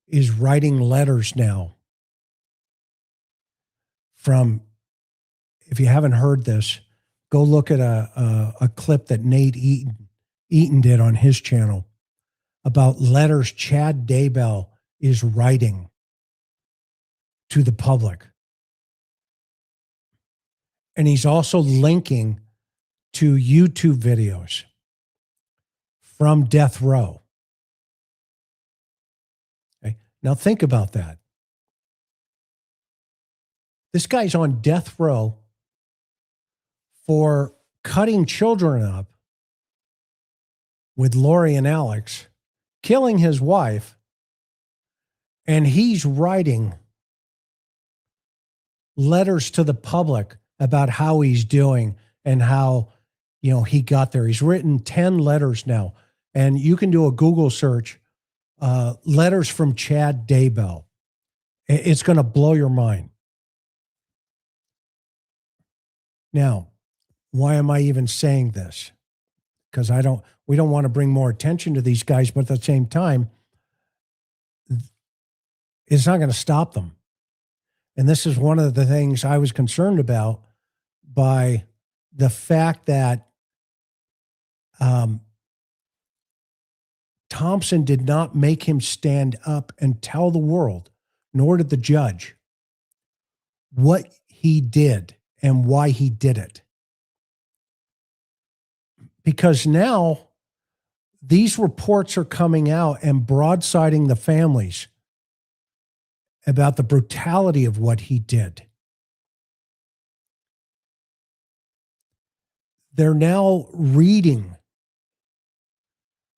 is writing letters now from, if you haven't heard this, go look at a clip that Nate Eaton did on his channel about letters Chad Daybell is writing to the public. And he's also linking to YouTube videos from death row. Okay. Now think about that. This guy's on death row for cutting children up with Lori and Alex, killing his wife, and he's writing letters to the public about how he's doing and how, he got there. He's written 10 letters now, and you can do a Google search, letters from Chad Daybell. It's going to blow your mind. Now, why am I even saying this? Because we don't want to bring more attention to these guys, but at the same time, it's not going to stop them. And this is one of the things I was concerned about by the fact that Thompson did not make him stand up and tell the world, nor did the judge, what he did and why he did it. Because now these reports are coming out and broadsiding the families about the brutality of what he did. They're now reading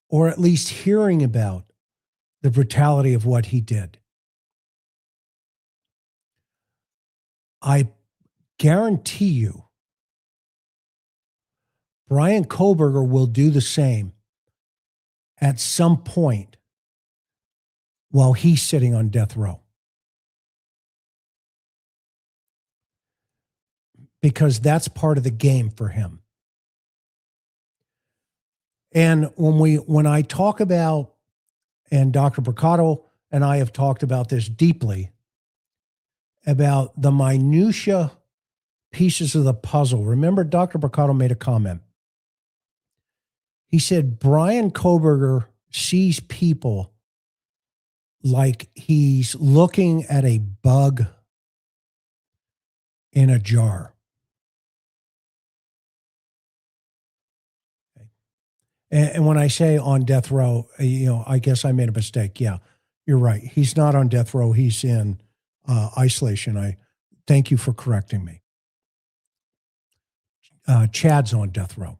or at least hearing about the brutality of what he did. I guarantee you, Brian Koberger will do the same at some point while he's sitting on death row. Because that's part of the game for him. And when I talk about, and Dr. Bricado and I have talked about this deeply, about the minutia pieces of the puzzle. Remember, Dr. Bricado made a comment. He said Brian Koberger sees people like he's looking at a bug in a jar. And when I say on death row, I guess I made a mistake. Yeah, you're right. He's not on death row. He's in isolation. I thank you for correcting me. Chad's on death row.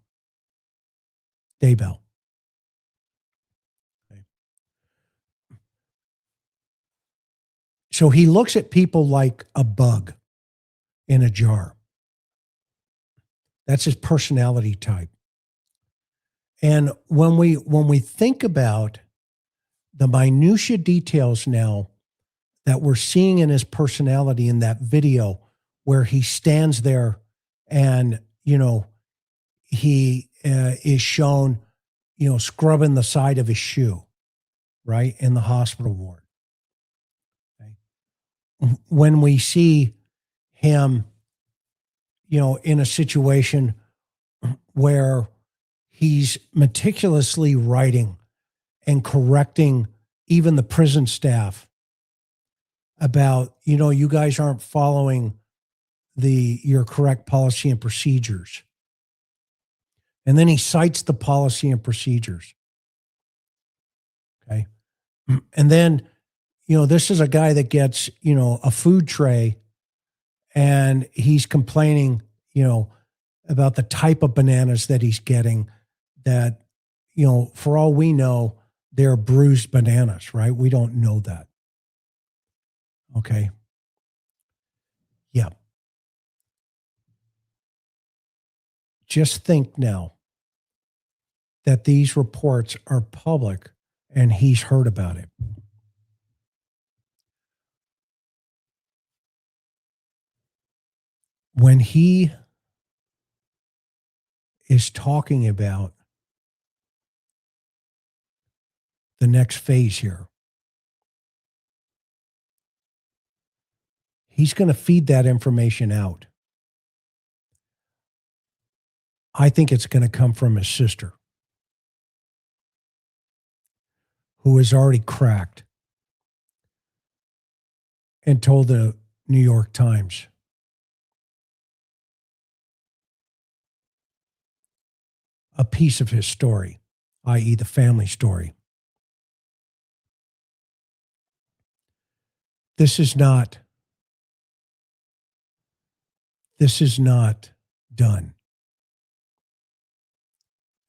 Daybell. Okay. So he looks at people like a bug in a jar. That's his personality type. And when we think about the minutia details now that we're seeing in his personality in that video where he stands there and, he is shown, scrubbing the side of his shoe, right, in the hospital ward. Okay. When we see him, in a situation where he's meticulously writing and correcting even the prison staff about, you guys aren't following your correct policy and procedures. And then he cites the policy and procedures. Okay. And then, this is a guy that gets, a food tray and he's complaining, about the type of bananas that he's getting that, for all we know, they're bruised bananas, right? We don't know that. Okay. Yeah. Just think now that these reports are public and he's heard about it. When he is talking about the next phase here, he's going to feed that information out. I think it's going to come from his sister. who was already cracked, and told the New York Times. A piece of his story, i.e., the family story. This is not done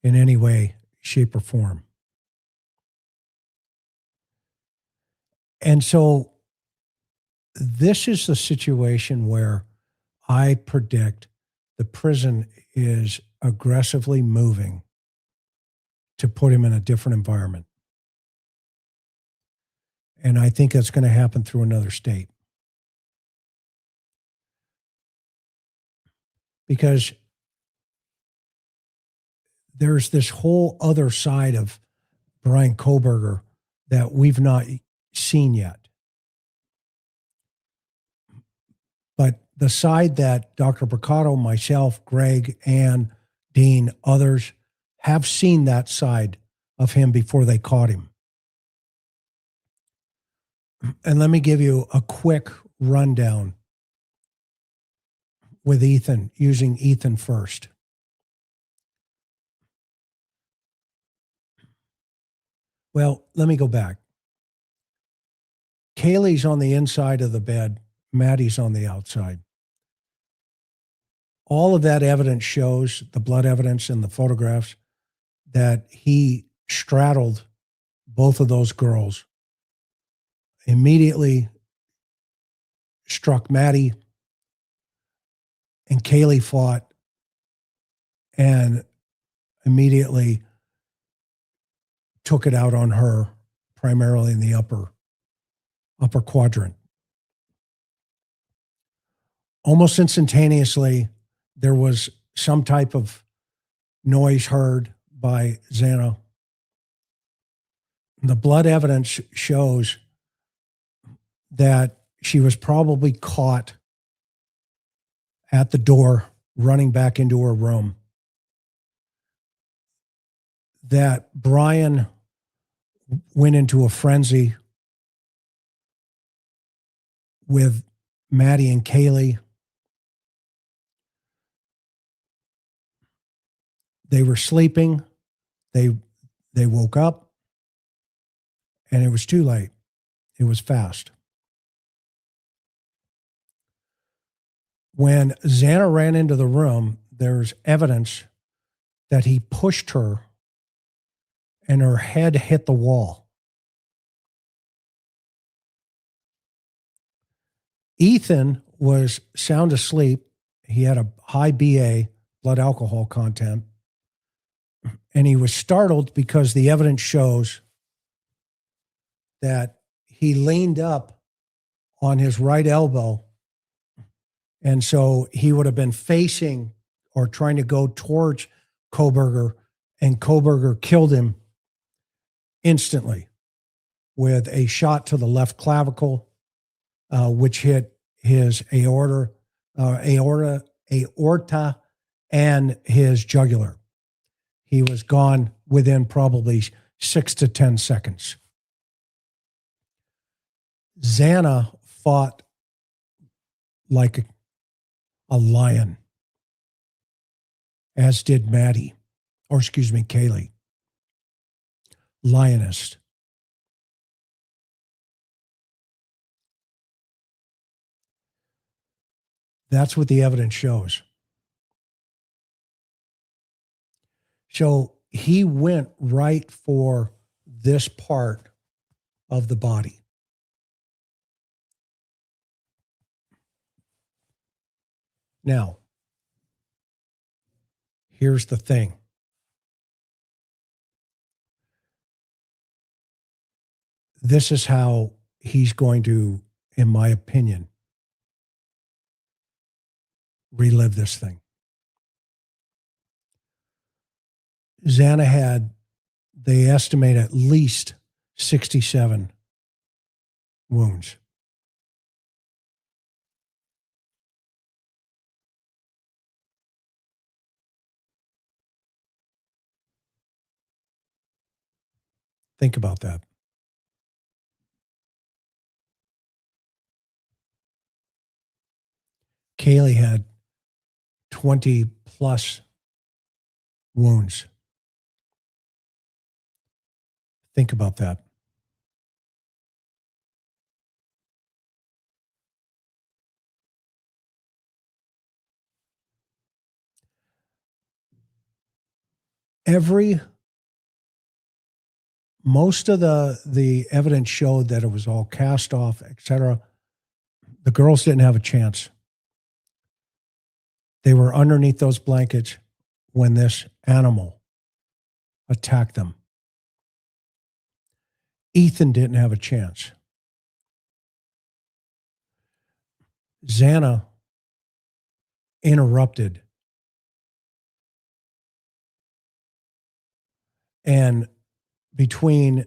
in any way, shape, or form. And so this is the situation where I predict the prison is aggressively moving to put him in a different environment. And I think that's going to happen through another state. Because there's this whole other side of Brian Kohberger that we've not seen yet. But the side that Dr. Bricado, myself, Greg, Ann, Dean, others have seen that side of him before they caught him. And let me give you a quick rundown with Ethan, using Ethan first. Well, let me go back. Kaylee's on the inside of the bed. Maddie's on the outside. All of that evidence shows, the blood evidence and the photographs, that he straddled both of those girls, immediately struck Maddie, and Kaylee fought and immediately took it out on her, primarily in the upper quadrant. Almost instantaneously, there was some type of noise heard by Xana. The blood evidence shows that she was probably caught at the door, running back into her room. That Brian went into a frenzy with Maddie and Kaylee. They were sleeping. They woke up, and it was too late. It was fast. When Xana ran into the room, there's evidence that he pushed her and her head hit the wall. Ethan was sound asleep. He had a high BA, blood alcohol content, and he was startled because the evidence shows that he leaned up on his right elbow, and so he would have been facing or trying to go towards Kohberger, and Kohberger killed him instantly with a shot to the left clavicle, which hit his aorta and his jugular. He was gone within probably 6 to 10 seconds. Xana fought like a lion, as did Maddie, or excuse me, Kaylee. Lioness. That's what the evidence shows. So he went right for this part of the body. Now, here's the thing. This is how he's going to, in my opinion, relive this thing. Xana had, they estimate, at least 67 wounds. Think about that. Kaylee had 20 plus wounds. Think about that. Most of the evidence showed that it was all cast off, etc. The girls didn't have a chance. They were underneath those blankets when this animal attacked them. Ethan didn't have a chance. Xana interrupted. And between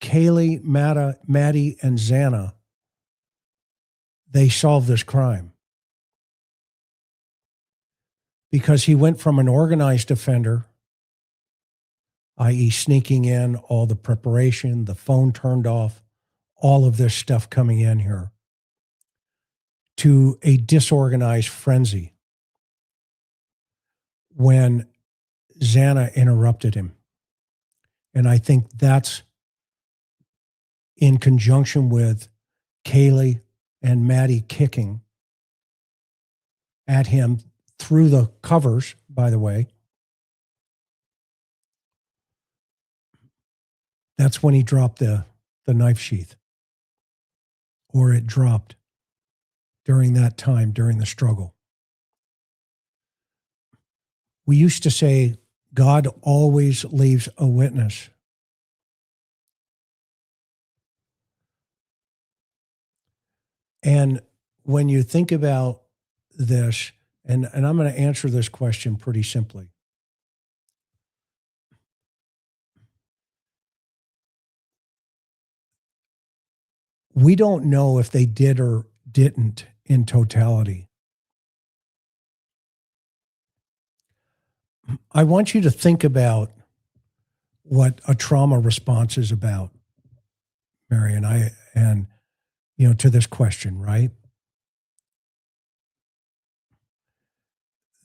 Kaylee, Maddie, and Xana, they solved this crime. Because he went from an organized offender, i.e. sneaking in, all the preparation, the phone turned off, all of this stuff coming in here, to a disorganized frenzy when Xana interrupted him. And I think that's in conjunction with Kaylee and Maddie kicking at him through the covers, by the way. That's when he dropped the knife sheath, or it dropped during that time, during the struggle. We used to say, God always leaves a witness. And when you think about this, and I'm going to answer this question pretty simply. We don't know if they did or didn't in totality. I want you to think about what a trauma response is about, Mary, and to this question, right?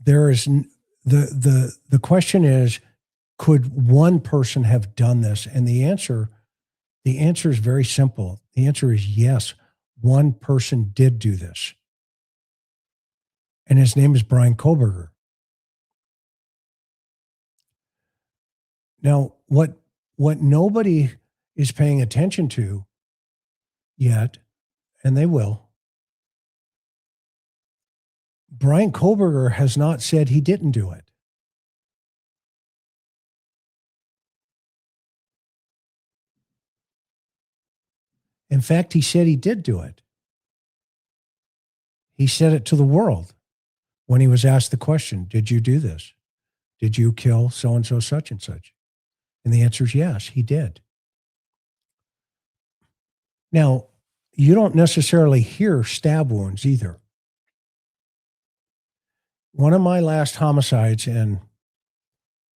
There is the question is, could one person have done this? And the answer is very simple. The answer is yes, one person did do this. And his name is Brian Koberger. Now, what nobody is paying attention to yet, and they will, Brian Koberger has not said he didn't do it. In fact, he said he did do it. He said it to the world when he was asked the question, did you do this? Did you kill so-and-so, such and such? And the answer is yes, he did. Now, you don't necessarily hear stab wounds either. One of my last homicides, and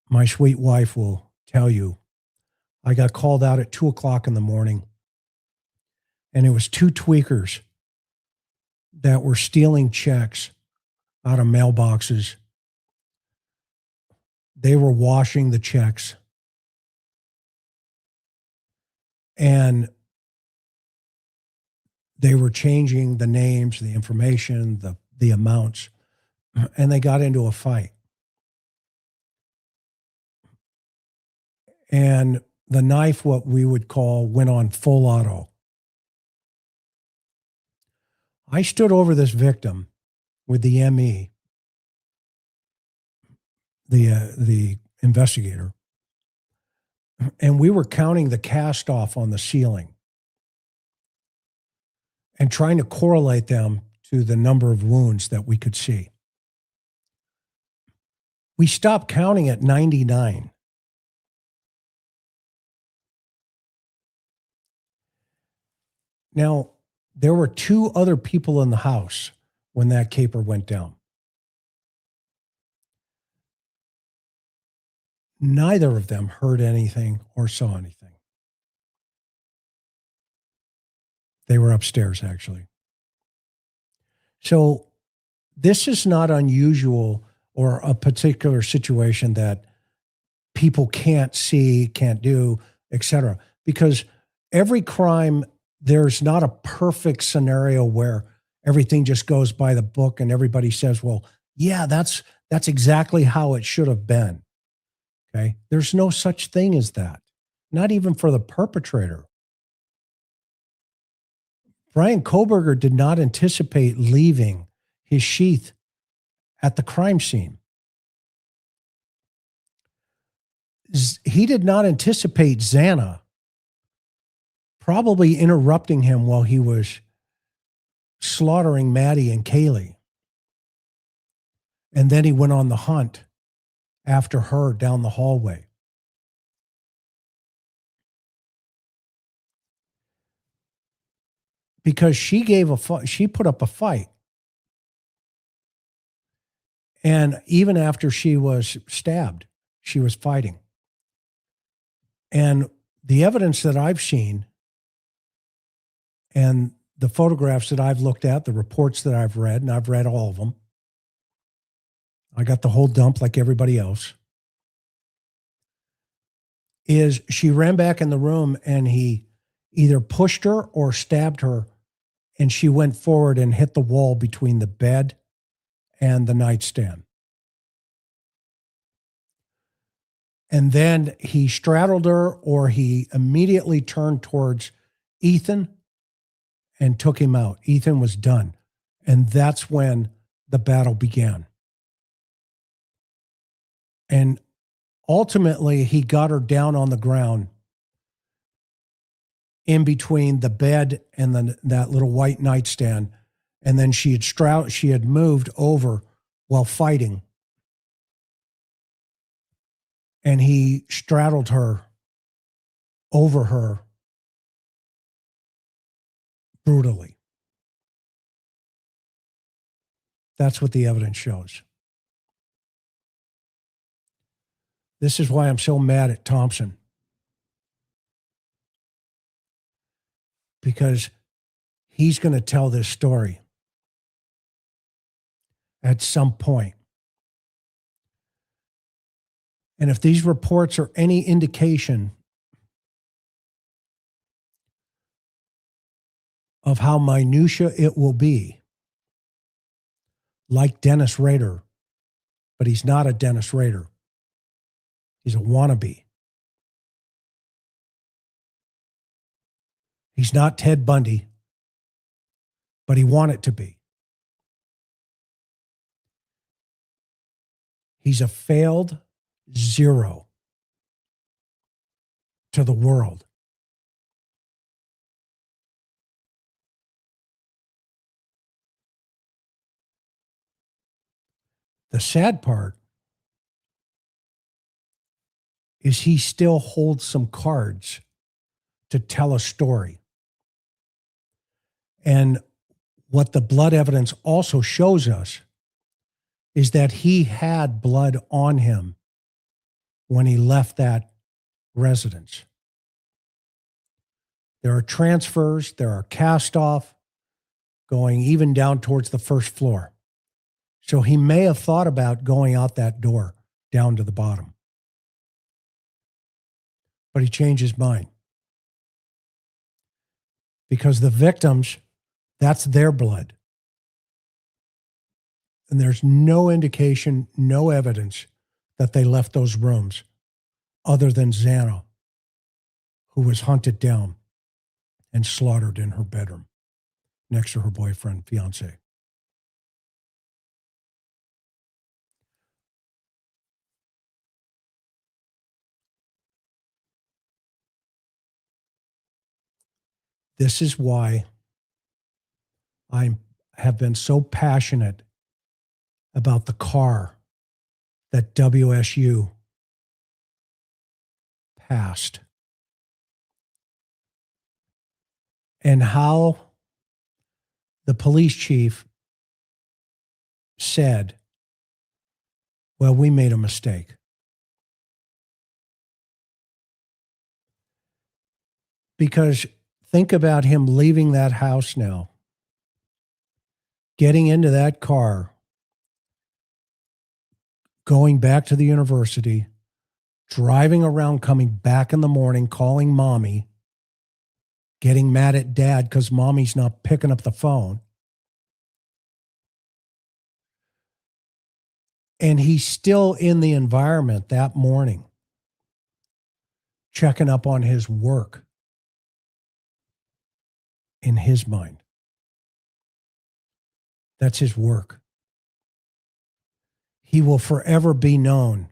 my sweet wife will tell you, I got called out at 2:00 in the morning, and it was two tweakers that were stealing checks out of mailboxes. They were washing the checks. And they were changing the names, the information, the amounts, and they got into a fight. And the knife, what we would call, went on full auto. I stood over this victim with the ME, the investigator, and we were counting the cast off on the ceiling and trying to correlate them to the number of wounds that we could see. We stopped counting at 99. Now, there were two other people in the house when that caper went down. Neither of them heard anything or saw anything. They were upstairs, actually. So this is not unusual or a particular situation that people can't see, can't do, etc. Because every crime, there's not a perfect scenario where everything just goes by the book and everybody says, well, yeah, that's exactly how it should have been. Okay. There's no such thing as that. Not even for the perpetrator. Brian Koberger did not anticipate leaving his sheath at the crime scene. He did not anticipate Xana probably interrupting him while he was slaughtering Maddie and Kaylee. And then he went on the hunt after her down the hallway. Because she put up a fight. And even after she was stabbed, she was fighting. And the evidence that I've seen and the photographs that I've looked at, the reports that I've read, and I've read all of them. I got the whole dump like everybody else. Is she ran back in the room and he either pushed her or stabbed her, and she went forward and hit the wall between the bed and the nightstand. And then he straddled her, or he immediately turned towards Ethan and took him out. Ethan was done. And that's when the battle began. And ultimately, he got her down on the ground in between the bed and that little white nightstand. And then she had moved over while fighting. And he straddled her over her brutally. That's what the evidence shows. This is why I'm so mad at Thompson. Because he's going to tell this story at some point. And if these reports are any indication of how minutia it will be, like Dennis Rader, but he's not a Dennis Rader. He's a wannabe. He's not Ted Bundy, but he wanted to be. He's a failed zero to the world. The sad part is he still holds some cards to tell a story. And what the blood evidence also shows us is that he had blood on him when he left that residence. There are transfers, there are cast off, going even down towards the first floor. So he may have thought about going out that door down to the bottom. But he changed his mind. Because the victims, that's their blood. And there's no indication, no evidence that they left those rooms other than Xana, who was hunted down and slaughtered in her bedroom next to her boyfriend, fiance. This is why I have been so passionate about the car that WSU passed and how the police chief said, well, we made a mistake. Because think about him leaving that house now getting into that car, going back to the university, driving around, coming back in the morning, calling mommy, getting mad at dad because mommy's not picking up the phone. And he's still in the environment that morning, checking up on his work in his mind. That's his work. He will forever be known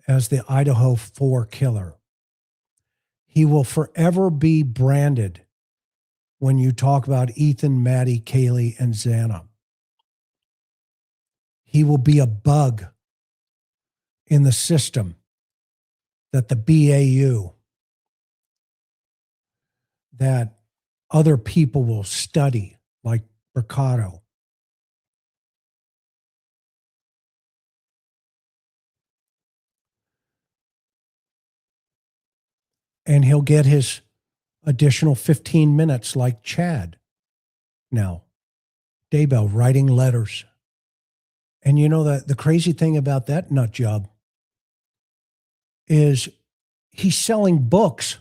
as the Idaho 4 killer. He will forever be branded when you talk about Ethan, Maddie, Kaylee, and Xana. He will be a bug in the system that the BAU, that other people will study, like Mercado. And he'll get his additional 15 minutes like Chad now. Daybell writing letters. And you know the crazy thing about that nut job is he's selling books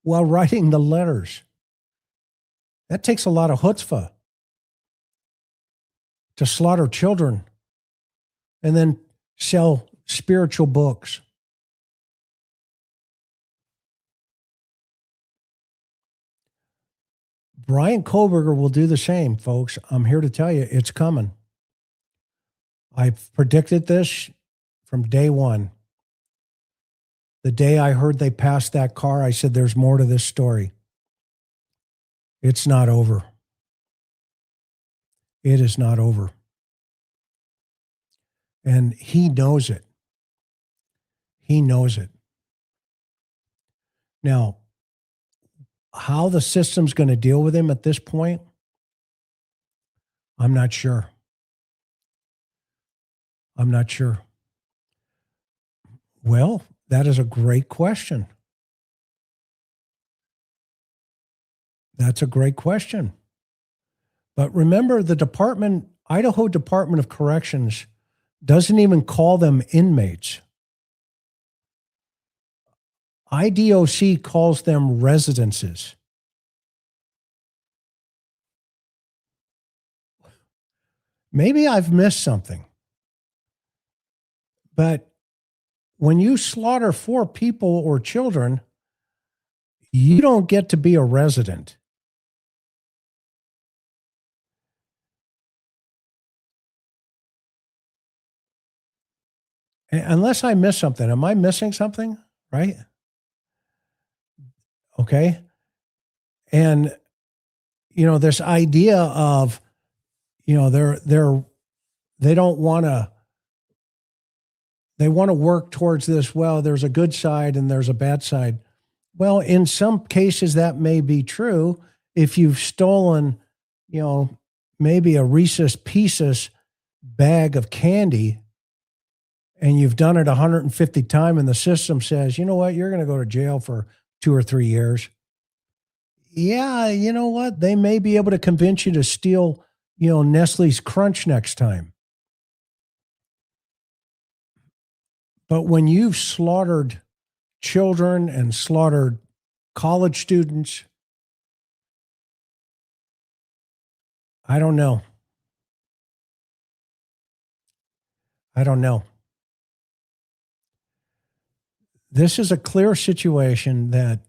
while writing the letters. That takes a lot of chutzpah to slaughter children and then sell spiritual books. Brian Koberger will do the same, folks. I'm here to tell you, it's coming. I've predicted this from day one. The day I heard they passed that car, I said, there's more to this story. It's not over. It is not over. And he knows it. He knows it. Now, how the system's going to deal with him at this point, I'm not sure. I'm not sure. Well, that is a great question. That's a great question. But remember, the department, Idaho Department of Corrections, doesn't even call them inmates. IDOC calls them residences. Maybe I've missed something. But when you slaughter 4 people or children, you don't get to be a resident. Unless I miss something. Am I missing something? Right? Okay. And, this idea of, they don't want to, they want to work towards this. Well, there's a good side and there's a bad side. Well, in some cases that may be true. If you've stolen, maybe a Reese's Pieces bag of candy and you've done it 150 times and the system says, you know what, you're going to go to jail for 2 or 3 years. Yeah, you know what? They may be able to convince you to steal, Nestle's Crunch next time. But when you've slaughtered children and slaughtered college students, I don't know. I don't know. This is a clear situation that,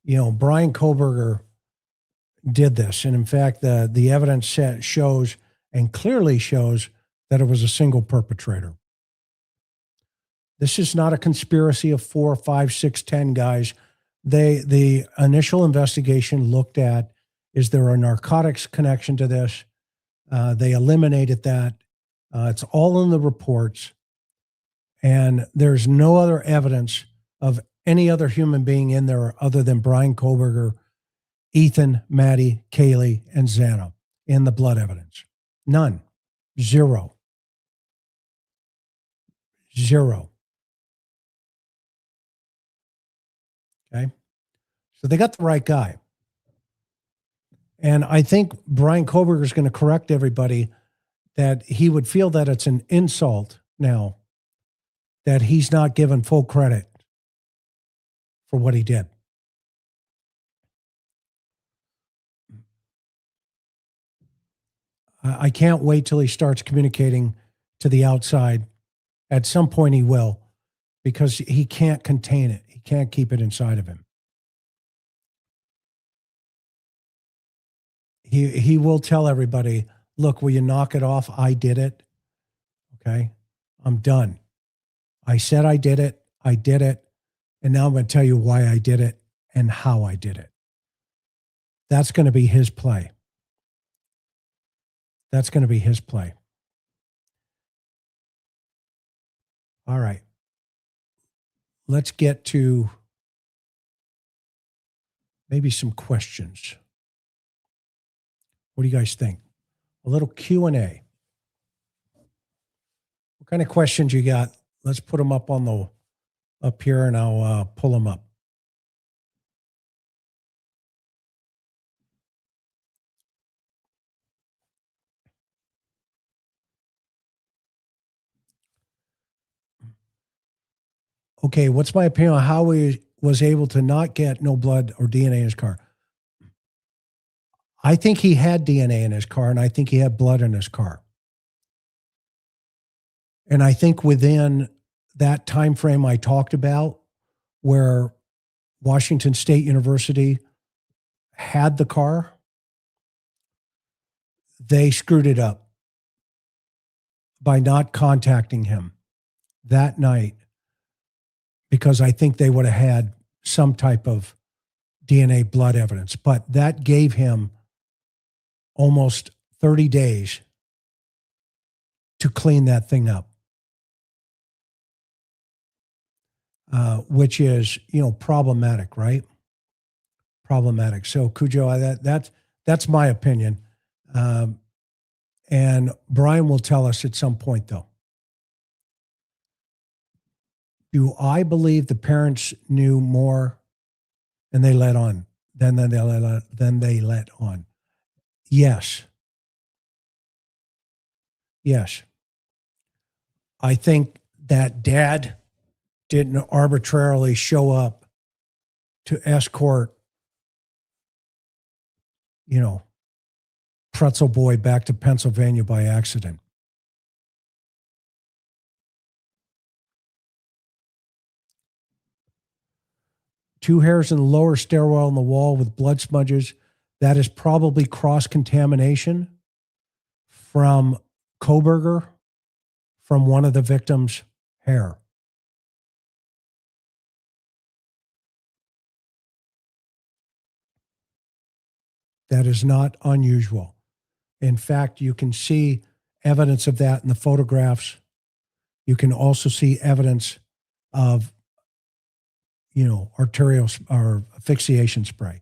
Brian Koberger did this. And in fact, the evidence shows and clearly shows that it was a single perpetrator. This is not a conspiracy of 4, 5, 6, 10 guys. The initial investigation looked at, is there a narcotics connection to this? They eliminated that. It's all in the reports. And there's no other evidence of any other human being in there other than Brian Koberger, Ethan, Maddie, Kaylee, and Xana in the blood evidence. None. Zero. Okay. So they got the right guy. And I think Brian Koberger is going to correct everybody that he would feel that it's an insult now that he's not given full credit for what he did. I can't wait till he starts communicating to the outside. At some point he will, because he can't contain it. He can't keep it inside of him. He will tell everybody, look, will you knock it off? I did it. Okay. I'm done. I said I did it. I did it. And now I'm going to tell you why I did it and how I did it. That's going to be his play. That's going to be his play. All right. Let's get to maybe some questions. What do you guys think? A little Q&A. What kind of questions you got? Let's put them up up here, and I'll pull them up. Okay, what's my opinion on how he was able to not get no blood or DNA in his car? I think he had DNA in his car, and I think he had blood in his car. And I think within that time frame I talked about, where Washington State University had the car, they screwed it up by not contacting him that night, because I think they would have had some type of DNA blood evidence. But that gave him almost 30 days to clean that thing up, which is, problematic, right? Problematic. So Cujo, that's my opinion. And Brian will tell us at some point, though. Do I believe the parents knew more and they let on than they let on? Yes. Yes. I think that dad didn't arbitrarily show up to escort, Pretzel Boy back to Pennsylvania by accident. Two hairs in the lower stairwell on the wall with blood smudges. That is probably cross-contamination from Koberger, from one of the victims' hair. That is not unusual. In fact, you can see evidence of that in the photographs. You can also see evidence of, arterial or asphyxiation spray.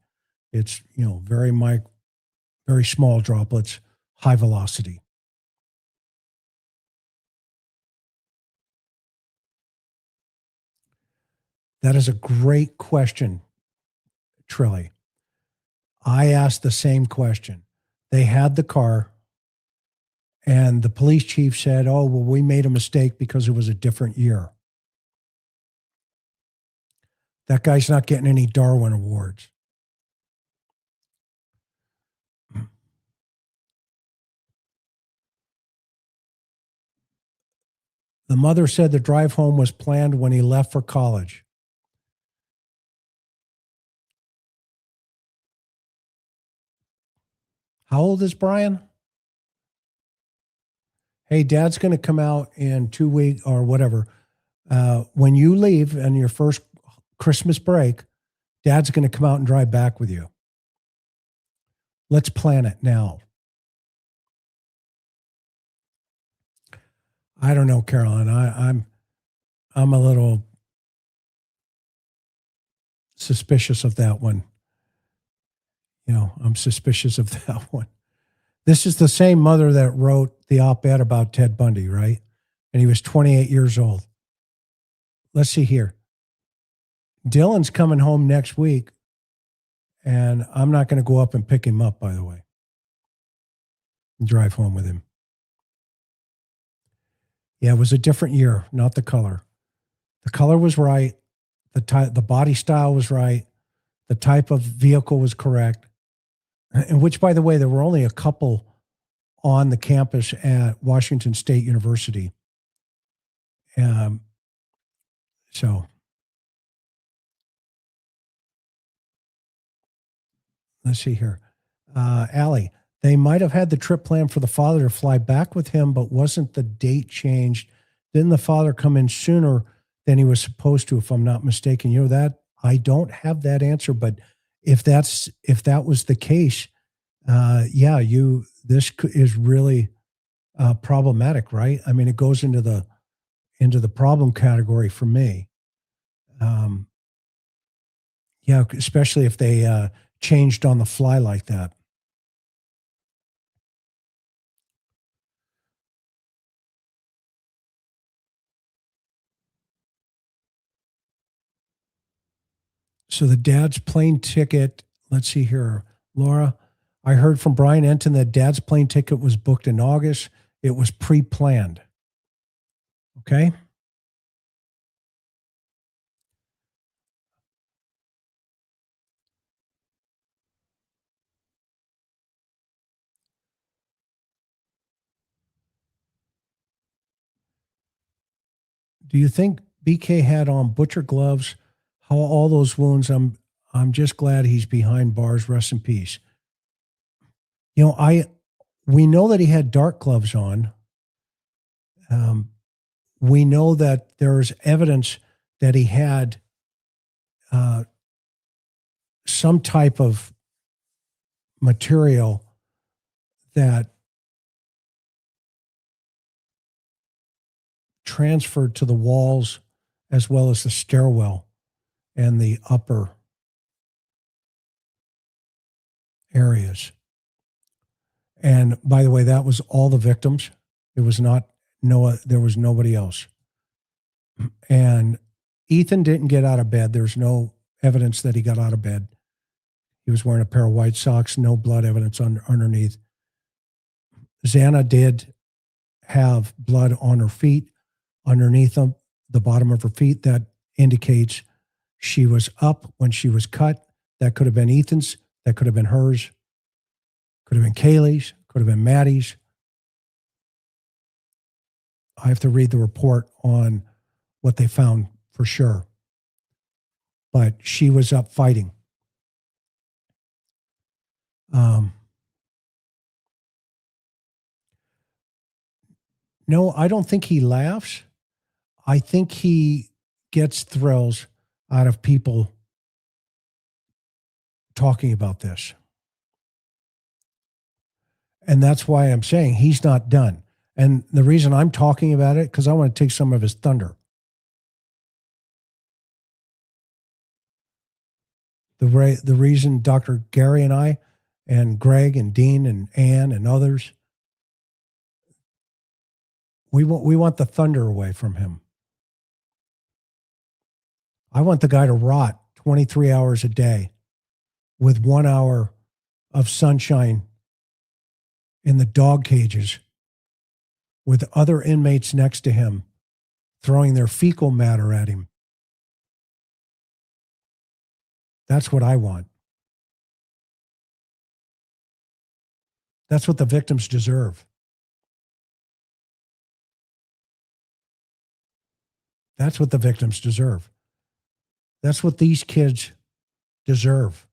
It's, very small droplets, high velocity. That is a great question, Trilly. I asked the same question. They had the car, and the police chief said, oh, well, we made a mistake because it was a different year. That guy's not getting any Darwin Awards. The mother said the drive home was planned when he left for college. How old is Brian? Hey, Dad's going to come out in 2 weeks or whatever. When you leave on your first Christmas break, Dad's going to come out and drive back with you. Let's plan it now. I don't know, Caroline. I'm a little suspicious of that one. I'm suspicious of that one. This is the same mother that wrote the op-ed about Ted Bundy, right? And he was 28 years old. Let's see here. Dylan's coming home next week, And I'm not going to go up and pick him up, by the way, and drive home with him. Yeah, it was a different year, not the color. The color was right. The body style was right. The type of vehicle was correct. And which, by the way, there were only a couple on the campus at Washington State University. So let's see here. Allie, they might have had the trip planned for the father to fly back with him, but wasn't the date changed? Didn't the father come in sooner than he was supposed to, if I'm not mistaken? You know that? I don't have that answer, but if that was the case, this is really problematic, right? I mean, it goes into the problem category for me. Especially if they changed on the fly like that. So the dad's plane ticket, let's see here, Laura, I heard from Brian Enton that dad's plane ticket was booked in August. It was pre-planned. Okay. Do you think BK had on butcher gloves? How all those wounds? I'm just glad he's behind bars. Rest in peace. You know, we know that he had dark gloves on. We know that there's evidence that he had some type of material that transferred to the walls as well as the stairwell and the upper areas. And by the way, that was all the victims. It was not Noah. There was nobody else. And Ethan didn't get out of bed. There's no evidence that he got out of bed. He was wearing a pair of white socks, no blood evidence underneath. Xana did have blood on her feet, underneath them, the bottom of her feet. That indicates she was up when she was cut. That could have been Ethan's. That could have been hers. Could have been Kaylee's. Could have been Maddie's. I have to read the report on what they found for sure. But she was up fighting. No, I don't think he laughs. I think he gets thrills out of people talking about this. And that's why I'm saying he's not done. And the reason I'm talking about it, because I want to take some of his thunder. The reason Dr. Gary and I and Greg and Dean and Ann and others, we want the thunder away from him. I want the guy to rot 23 hours a day with 1 hour of sunshine in the dog cages with other inmates next to him throwing their fecal matter at him. That's what I want. That's what the victims deserve. That's what the victims deserve. That's what these kids deserve.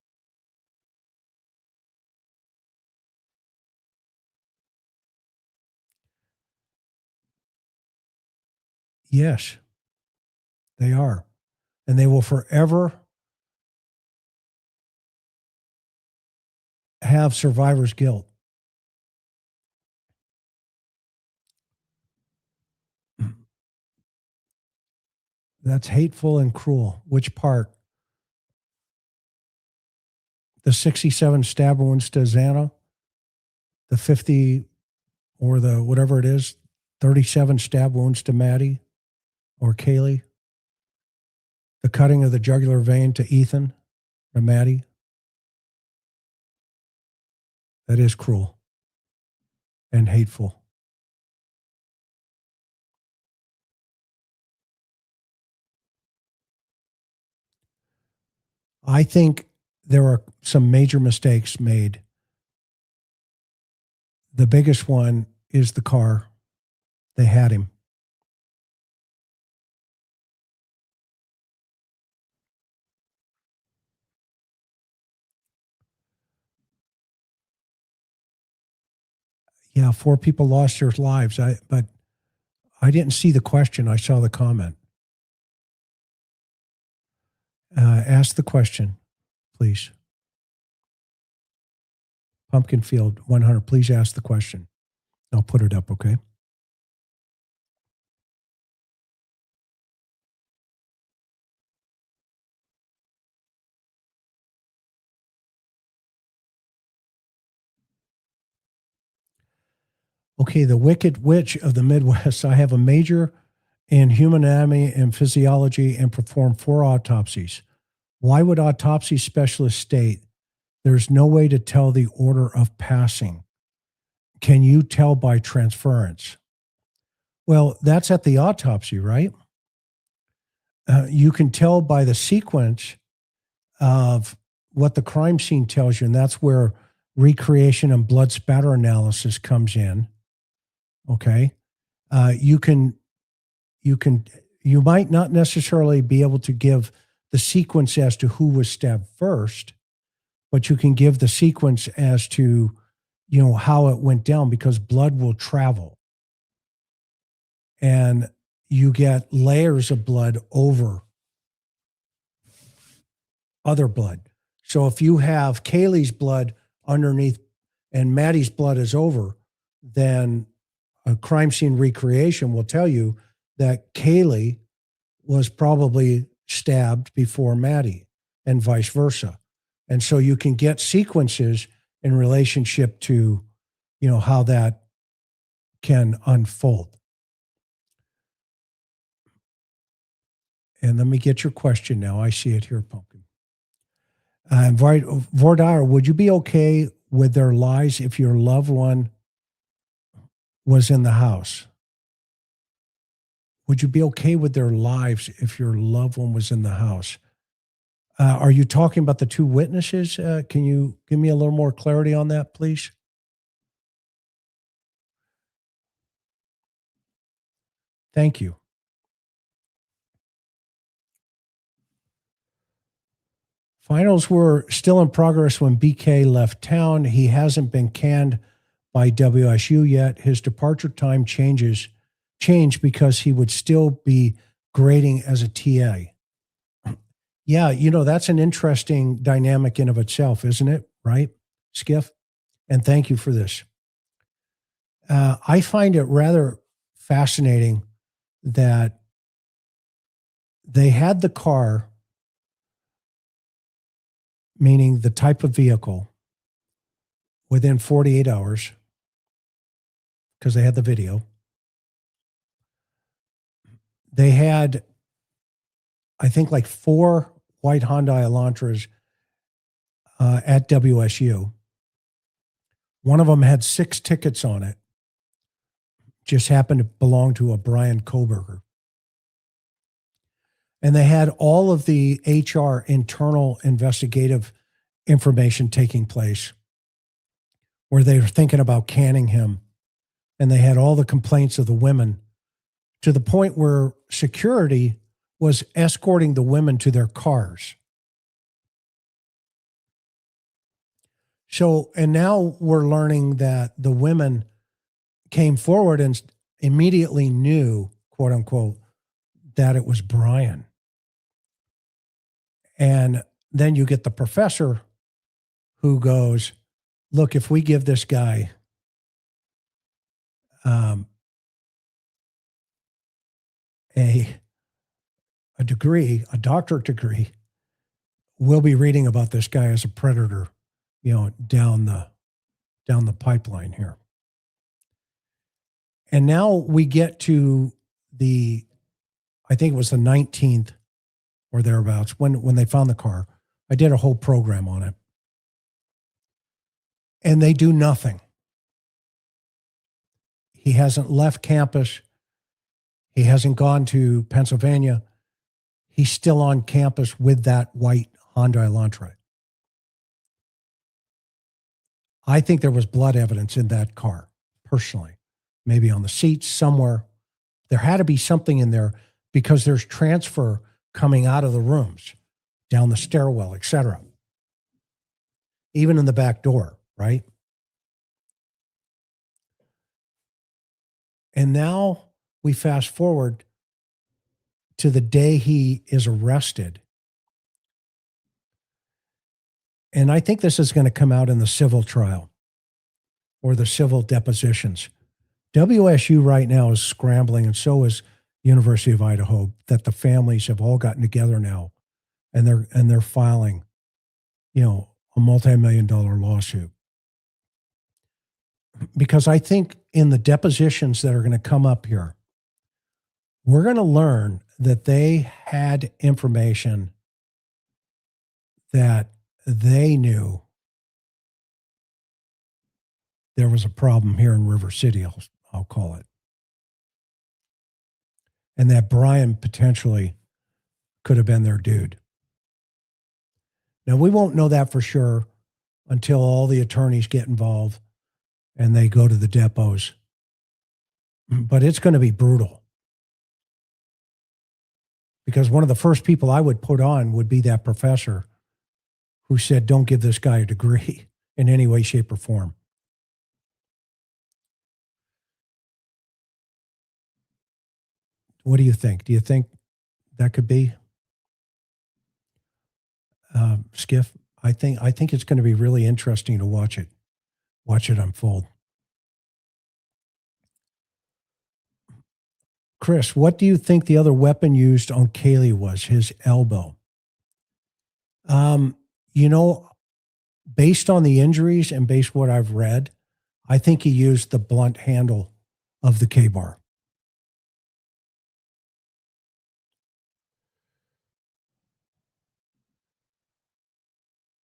Yes, they are. And they will forever have survivor's guilt. That's hateful and cruel. Which part? The 67 stab wounds to Xana, the 50 or the whatever it is, 37 stab wounds to Maddie or Kaylee, the cutting of the jugular vein to Ethan or Maddie. That is cruel and hateful. I think there are some major mistakes made. The biggest one is the car. They had him. Yeah, 4 people lost their lives. But I didn't see the question. I saw the comment. Ask the question, please. Pumpkin Field 100. Please ask the question. I'll put it up, okay? Okay, the Wicked Witch of the Midwest. I have a major in human anatomy and physiology and performed 4 autopsies. Why would autopsy specialists state there's no way to tell the order of passing? Can you tell by transference? Well, that's at the autopsy, right? You can tell by the sequence of what the crime scene tells you, and that's where recreation and blood spatter analysis comes in. Okay, you might not necessarily be able to give the sequence as to who was stabbed first, but you can give the sequence as to, how it went down, because blood will travel and you get layers of blood over other blood. So if you have Kaylee's blood underneath and Maddie's blood is over, then a crime scene recreation will tell you that Kaylee was probably stabbed before Maddie and vice versa. And so you can get sequences in relationship to, how that can unfold. And let me get your question now. I see it here, Pumpkin. Vordar, would you be okay with their lies if your loved one was in the house? Would you be okay with their lives if your loved one was in the house? Are you talking about the 2 witnesses? Can you give me a little more clarity on that, please? Thank you. Finals were still in progress when BK left town. He hasn't been canned by WSU yet. His departure time changed because he would still be grading as a TA. Yeah, that's an interesting dynamic in of itself, isn't it? Right, Skiff? And thank you for this. I find it rather fascinating that they had the car, meaning the type of vehicle, within 48 hours, because they had the video. They had, I think, like 4 white Hyundai Elantras at WSU. One of them had 6 tickets on it. Just happened to belong to a Brian Koberger. And they had all of the HR internal investigative information taking place where they were thinking about canning him. And they had all the complaints of the women, to the point where security was escorting the women to their cars. So, and now we're learning that the women came forward and immediately knew, quote unquote, that it was Brian. And then you get the professor who goes, look, if we give this guy a degree, a doctorate degree, we'll be reading about this guy as a predator, down the pipeline here. And now we get to I think it was the 19th or thereabouts when they found the car. I did a whole program on it. and they do nothing. He hasn't left campus. He hasn't gone to Pennsylvania. He's still on campus with that white Honda Elantra. I think there was blood evidence in that car, personally. Maybe on the seats somewhere. There had to be something in there because there's transfer coming out of the rooms, down the stairwell, etc. Even in the back door, right? And now we fast forward to the day he is arrested. And I think this is going to come out in the civil trial or the civil depositions. WSU right now is scrambling, and so is University of Idaho, that the families have all gotten together now, and they're filing, a multi-million-dollar lawsuit. Because I think in the depositions that are going to come up here, we're going to learn that they had information that they knew there was a problem here in River City, I'll call it. And that Brian potentially could have been their dude. Now, we won't know that for sure until all the attorneys get involved and they go to the depots. But it's going to be brutal. Because one of the first people I would put on would be that professor who said, don't give this guy a degree in any way, shape, or form. What do you think? Do you think that could be Skiff? I think it's going to be really interesting to watch it unfold. Chris, what do you think the other weapon used on Kaylee was? His elbow. Based on the injuries and based on what I've read, I think he used the blunt handle of the K-bar.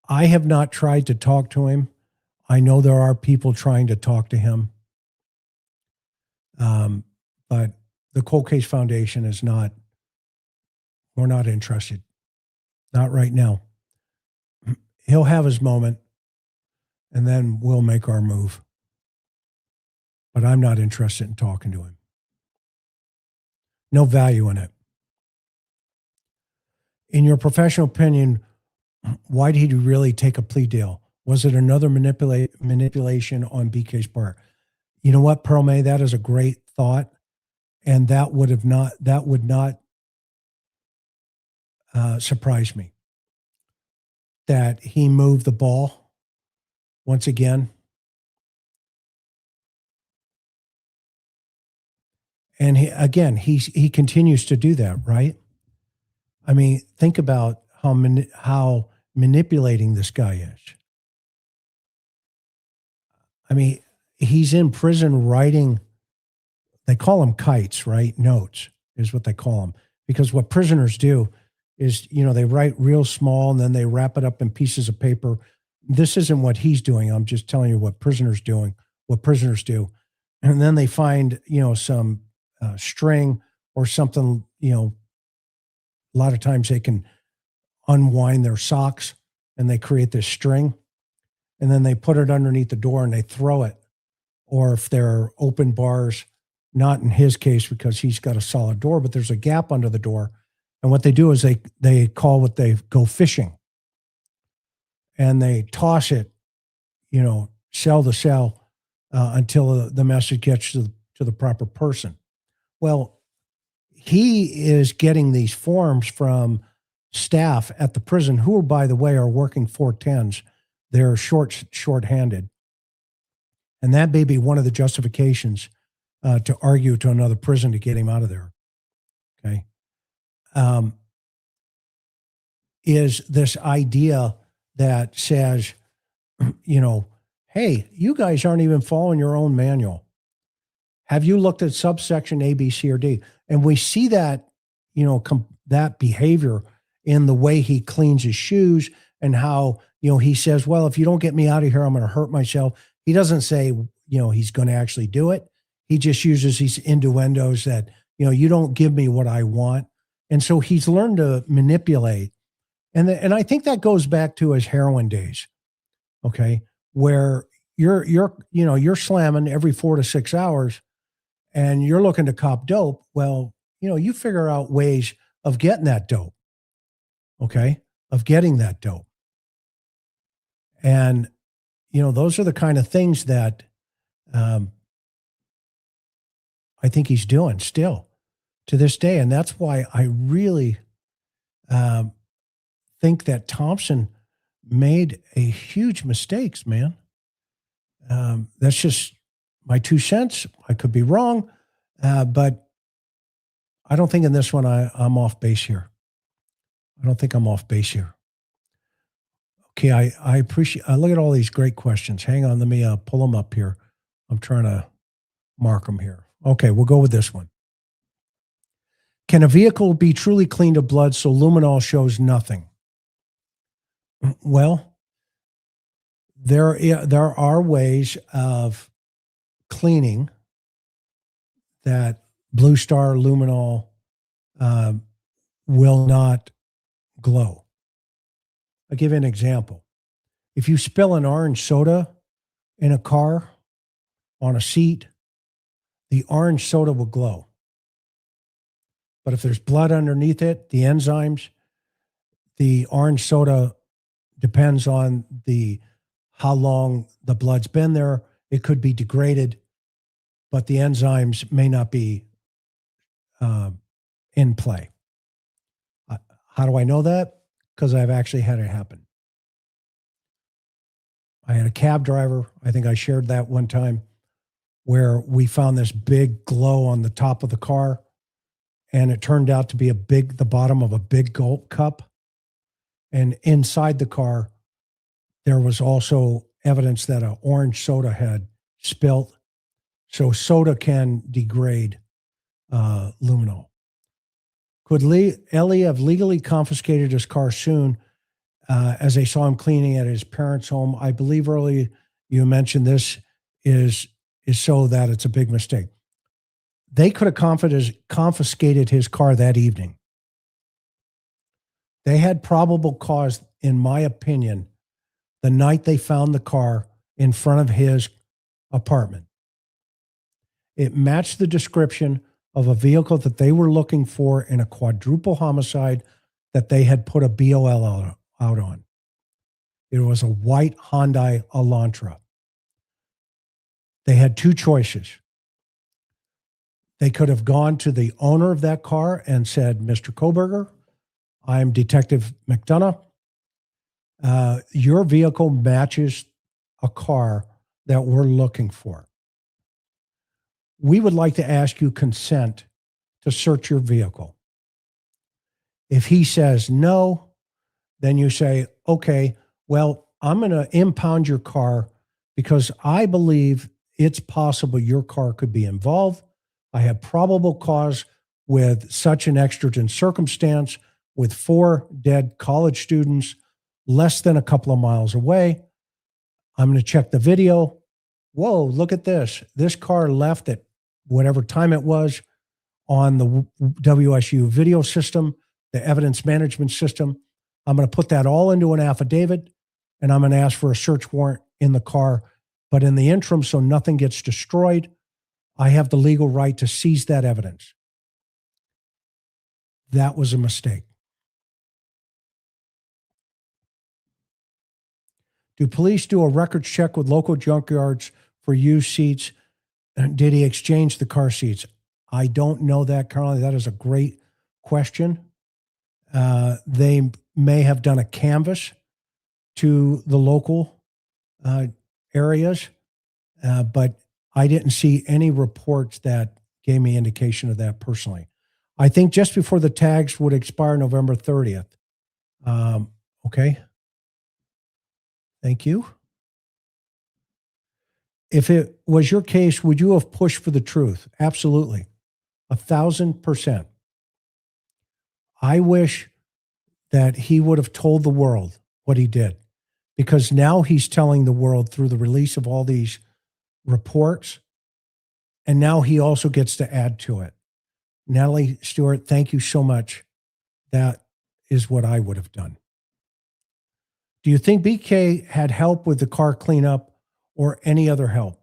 I have not tried to talk to him. I know there are people trying to talk to him. But the Cold Case Foundation is not, we're not interested. Not right now. He'll have his moment, and then we'll make our move. But I'm not interested in talking to him. No value in it. In your professional opinion, why did he really take a plea deal? Was it another manipulation on BK's part? You know what, Pearl May, that is a great thought. And that would not surprise me. That he moved the ball once again. And he continues to do that, right? I mean, think about how manipulating this guy is. I mean, he's in prison writing, they call them kites, right? Notes is what they call them. Because what prisoners do is, they write real small and then they wrap it up in pieces of paper. This isn't what he's doing. I'm just telling you what prisoners do. And then they find, some string or something, a lot of times they can unwind their socks and they create this string and then they put it underneath the door and they throw it. Or if there are open bars, not in his case because he's got a solid door, but there's a gap under the door. And what they do is they go fishing and they toss it, cell to cell until the message gets to the proper person. Well, he is getting these forms from staff at the prison who, by the way, are working 410s. They're short-handed. And that may be one of the justifications to argue to another prison to get him out of there. Okay. Is this idea that says, hey, you guys aren't even following your own manual. Have you looked at subsection A, B, C, or D? And we see that, that behavior in the way he cleans his shoes and how, he says, well, if you don't get me out of here, I'm going to hurt myself. He doesn't say, he's going to actually do it. He just uses these innuendos that, you don't give me what I want. And so he's learned to manipulate. And I think that goes back to his heroin days. Okay. Where you're slamming every 4 to 6 hours and you're looking to cop dope. Well, you figure out ways of getting that dope. Okay. Of getting that dope. And, those are the kind of things that I think he's doing still to this day. And that's why I really think that Thompson made a huge mistakes, man. That's just my 2 cents. I could be wrong, but I don't think in this one I'm off base here. I don't think I'm off base here. Okay, I appreciate. Look at all these great questions. Hang on, let me pull them up here. I'm trying to mark them here. Okay, we'll go with this one. Can a vehicle be truly cleaned of blood so luminol shows nothing? Well, there are ways of cleaning that Blue Star luminol will not glow. I'll give you an example. If you spill an orange soda in a car on a seat, the orange soda will glow. But if there's blood underneath it, the enzymes, the orange soda depends on how long the blood's been there. It could be degraded, but the enzymes may not be in play. How do I know that? Because I've actually had it happen. I had a cab driver, I think I shared that one time, where we found this big glow on the top of the car, and it turned out to be the bottom of a big gulp cup. And inside the car, there was also evidence that an orange soda had spilt. So soda can degrade luminol. Could Ellie have legally confiscated his car soon as they saw him cleaning at his parents' home? I believe earlier you mentioned this is so that it's a big mistake. They could have confiscated his car that evening. They had probable cause, in my opinion, the night they found the car in front of his apartment. It matched the description of a vehicle that they were looking for in a quadruple homicide that they had put a BOL out on. It was a white Hyundai Elantra. They had 2 choices. They could have gone to the owner of that car and said, Mr. Koberger, I'm Detective McDonough. Your vehicle matches a car that we're looking for. We would like to ask you consent to search your vehicle. If he says no, then you say, okay, well, I'm going to impound your car because I believe it's possible your car could be involved. I have probable cause with such an exigent circumstance with 4 dead college students less than a couple of miles away. I'm going to check the video. Whoa, look at this. This car left at whatever time it was on the WSU video system, the evidence management system. I'm going to put that all into an affidavit, and I'm going to ask for a search warrant in the car. But in the interim, so nothing gets destroyed, I have the legal right to seize that evidence. That was a mistake. Do police do a records check with local junkyards for used seats? And did he exchange the car seats? I don't know that, Carly. That is a great question. They may have done a canvas to the local areas, but I didn't see any reports that gave me indication of that personally. I think just before the tags would expire November 30th. Okay. Thank you. If it was your case, would you have pushed for the truth? Absolutely. 1,000%. I wish that he would have told the world what he did, because now he's telling the world through the release of all these reports, and now he also gets to add to it. Natalie Stewart, thank you so much. That is what I would have done. Do you think BK had help with the car cleanup or any other help?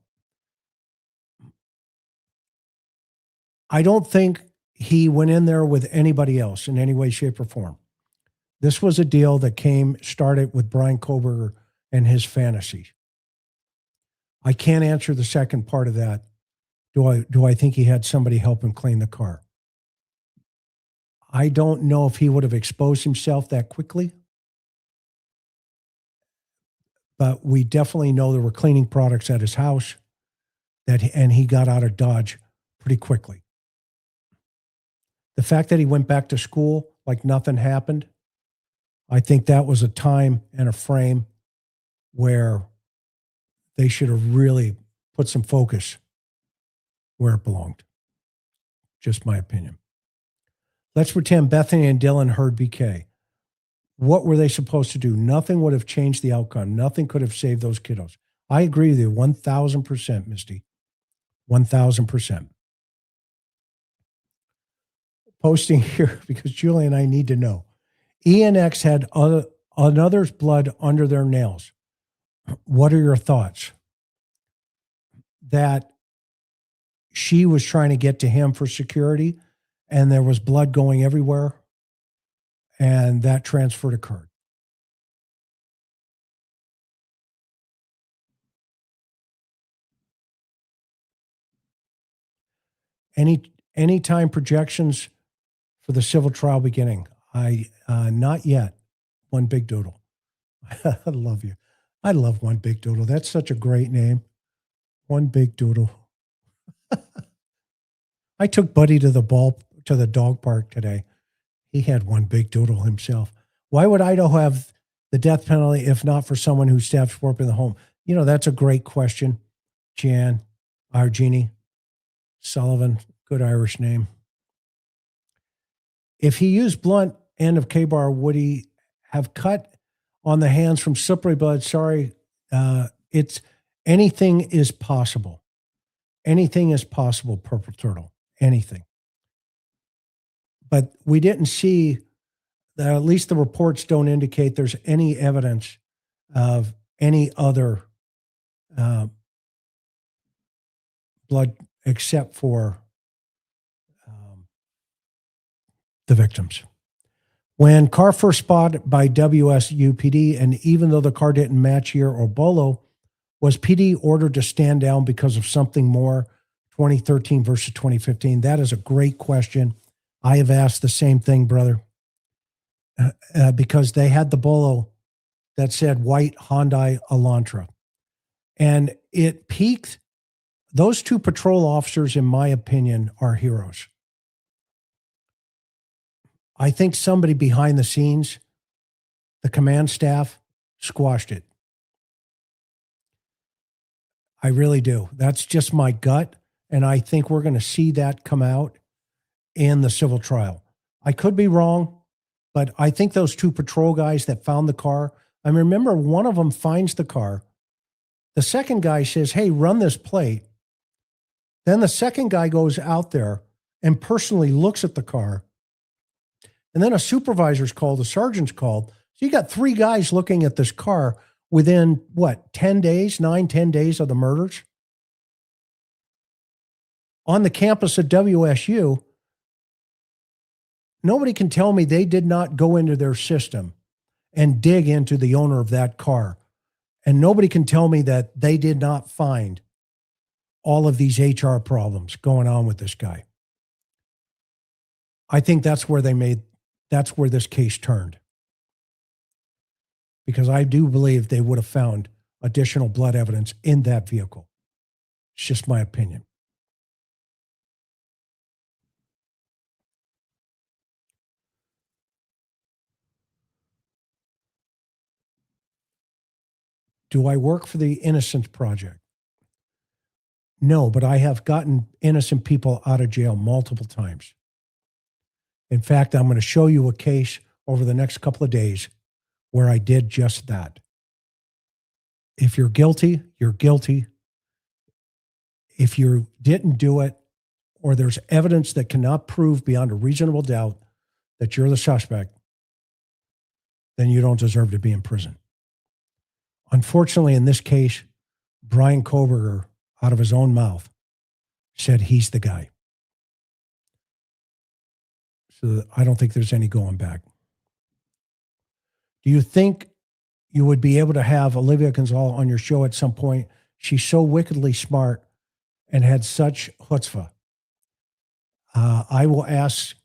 I don't think he went in there with anybody else in any way, shape, or form. This was a deal that started with Brian Koberger and his fantasies. I can't answer the second part of that. Do I think he had somebody help him clean the car? I don't know if he would have exposed himself that quickly, but we definitely know there were cleaning products at his house and he got out of Dodge pretty quickly. The fact that he went back to school like nothing happened, I think that was a time and a frame where they should have really put some focus where it belonged. Just my opinion. Let's pretend Bethany and Dylan heard BK. What were they supposed to do? Nothing would have changed the outcome. Nothing could have saved those kiddos. I agree with you 1,000%, Misty. 1,000%. Posting here because Julie and I need to know. ENX had another's blood under their nails. What are your thoughts? That she was trying to get to him for security and there was blood going everywhere and that transfer occurred. Any time projections for the civil trial beginning? Not yet. One Big Doodle. I love you. I love One Big Doodle. That's such a great name. One Big Doodle. I took Buddy to the dog park today. He had one big doodle himself. Why would Idaho have the death penalty if not for someone who stabbed Schwarp in the home? You know, that's a great question. Jeannie Sullivan, good Irish name. If he used blunt end of K-bar, would he have cut on the hands from slippery blood? Sorry, it's anything is possible. Anything is possible, Purple Turtle. Anything. But we didn't see, at least the reports don't indicate there's any evidence of any other blood except for the victims. When car first spotted by WSUPD, and even though the car didn't match year or Bolo, was PD ordered to stand down because of something more, 2013 versus 2015? That is a great question. I have asked the same thing, brother, because they had the Bolo that said white Hyundai Elantra. And it peaked. Those two patrol officers, in my opinion, are heroes. I think somebody behind the scenes, the command staff, squashed it. I really do. That's just my gut. And I think we're going to see that come out in the civil trial. I could be wrong, but I think those two patrol guys that found the car, I remember one of them finds the car. The second guy says, hey, run this plate. Then the second guy goes out there and personally looks at the car. And then a supervisor's called, a sergeant's called. So you got three guys looking at this car within, 10 days, 9-10 days of the murders? On the campus at WSU, nobody can tell me they did not go into their system and dig into the owner of that car. And nobody can tell me that they did not find all of these HR problems going on with this guy. I think that's where this case turned. Because I do believe they would have found additional blood evidence in that vehicle. It's just my opinion. Do I work for the Innocence Project? No, but I have gotten innocent people out of jail multiple times. In fact, I'm going to show you a case over the next couple of days where I did just that. If you're guilty, you're guilty. If you didn't do it, or there's evidence that cannot prove beyond a reasonable doubt that you're the suspect, then you don't deserve to be in prison. Unfortunately, in this case, Brian Koberger, out of his own mouth, said he's the guy. So I don't think there's any going back. Do you think you would be able to have Olivia Gonzalez on your show at some point? She's so wickedly smart and had such chutzpah. I will ask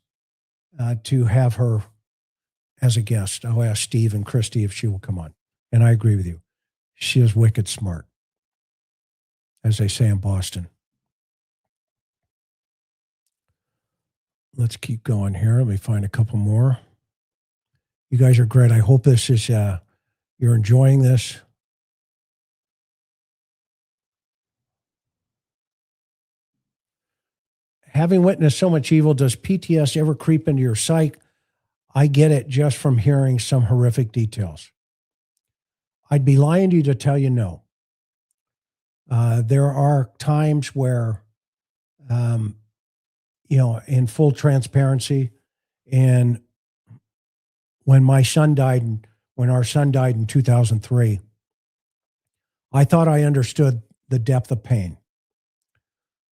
to have her as a guest. I'll ask Steve and Christy if she will come on. And I agree with you. She is wicked smart, as they say in Boston. Let's keep going here. Let me find a couple more. You guys are great. I hope this is, you're enjoying this. Having witnessed so much evil, does PTS ever creep into your psyche? I get it just from hearing some horrific details. I'd be lying to you to tell you no. There are times where, in full transparency, and when my son died, when our son died in 2003, I thought I understood the depth of pain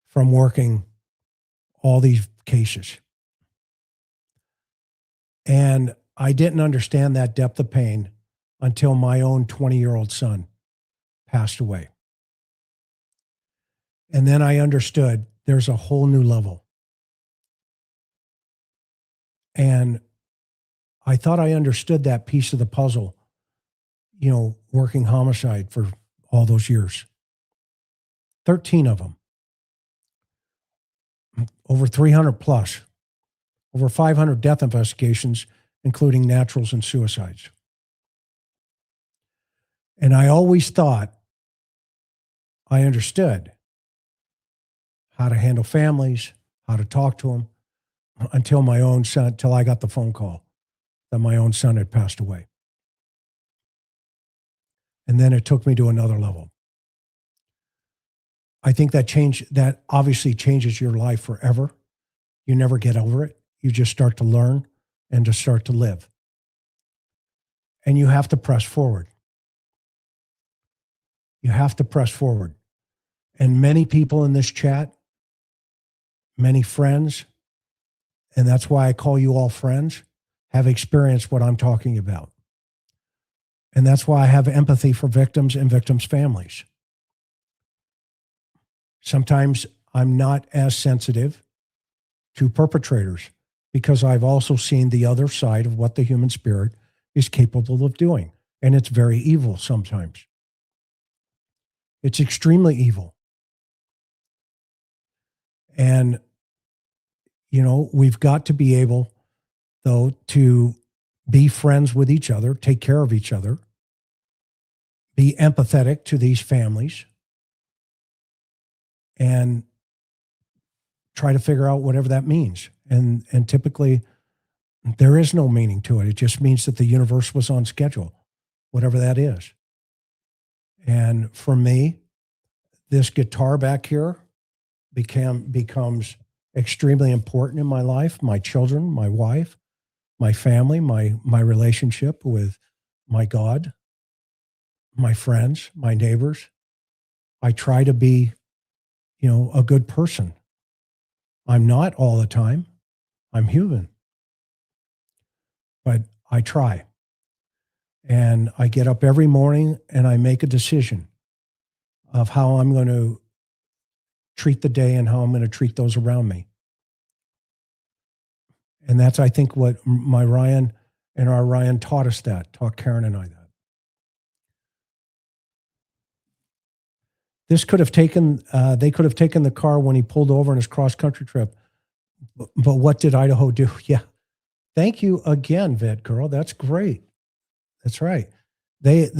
from working all these cases. And I didn't understand that depth of pain until my own 20-year-old son passed away. And then I understood there's a whole new level. And I thought I understood that piece of the puzzle, working homicide for all those years. 13 of them. Over 300 plus. Over 500 death investigations, including naturals and suicides. And I always thought I understood how to handle families, how to talk to them, until I got the phone call that my own son had passed away. And then it took me to another level. I think that obviously changes your life forever. You never get over it. You just start to learn and to start to live. And you have to press forward. You have to press forward. And many people in this chat, many friends, and that's why I call you all friends, have experienced what I'm talking about. And that's why I have empathy for victims and victims' families. Sometimes I'm not as sensitive to perpetrators because I've also seen the other side of what the human spirit is capable of doing. And it's very evil sometimes. It's extremely evil. And, we've got to be able, though, to be friends with each other, take care of each other, be empathetic to these families, and try to figure out whatever that means. And typically, there is no meaning to it. It just means that the universe was on schedule, whatever that is. And for me, this guitar back here becomes extremely important in my life, my children, my wife, my family, my relationship with my God, my friends, my neighbors. I try to be, a good person. I'm not all the time. I'm human. But I try. And I get up every morning and I make a decision of how I'm going to treat the day and how I'm going to treat those around me. And that's, I think, what our Ryan taught us taught Karen and I that. They could have taken the car when he pulled over on his cross-country trip. But what did Idaho do? Yeah. Thank you again, Vet Girl. That's great. That's right. They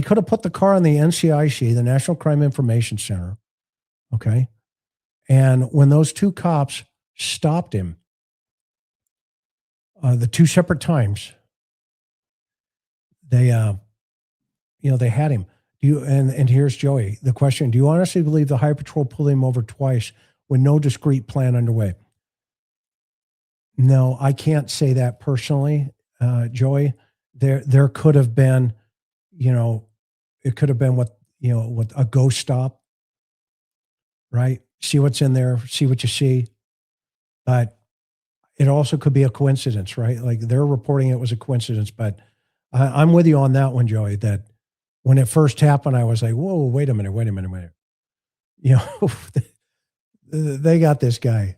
could have put the car in the NCIC, the National Crime Information Center. Okay. And when those two cops stopped him, the two separate times, they they had him. Do you, and here's Joey. The question, do you honestly believe the Highway Patrol pulled him over twice with no discrete plan underway? No, I can't say that personally, Joey. There could have been, it could have been what a ghost stop, right? See what's in there, see what you see. But it also could be a coincidence, right? Like they're reporting it was a coincidence, but I'm with you on that one, Joey, that when it first happened, I was like, whoa, wait a minute. They got this guy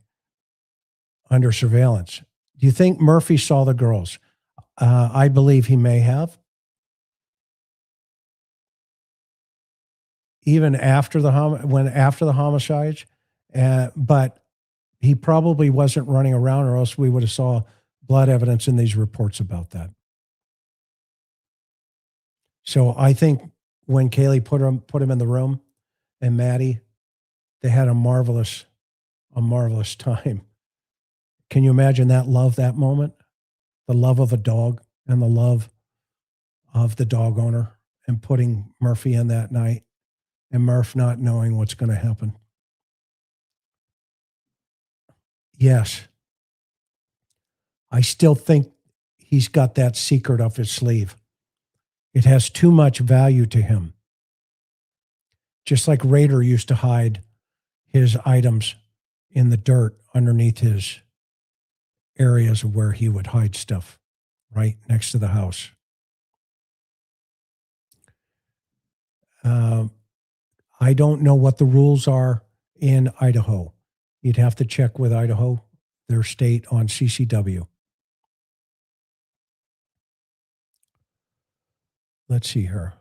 under surveillance. Do you think Murphy saw the girls? I believe he may have. Even after the homicides, but he probably wasn't running around, or else we would have saw blood evidence in these reports about that. So I think when Kaylee put him in the room, and Maddie, they had a marvelous time. Can you imagine that love, that moment? The love of a dog and the love of the dog owner, and putting Murphy in that night, and Murph not knowing what's going to happen. Yes. I still think he's got that secret up his sleeve. It has too much value to him. Just like Rader used to hide his items in the dirt underneath his areas of where he would hide stuff, right next to the house. I don't know what the rules are in Idaho. You'd have to check with Idaho, their state, on CCW. Let's see here.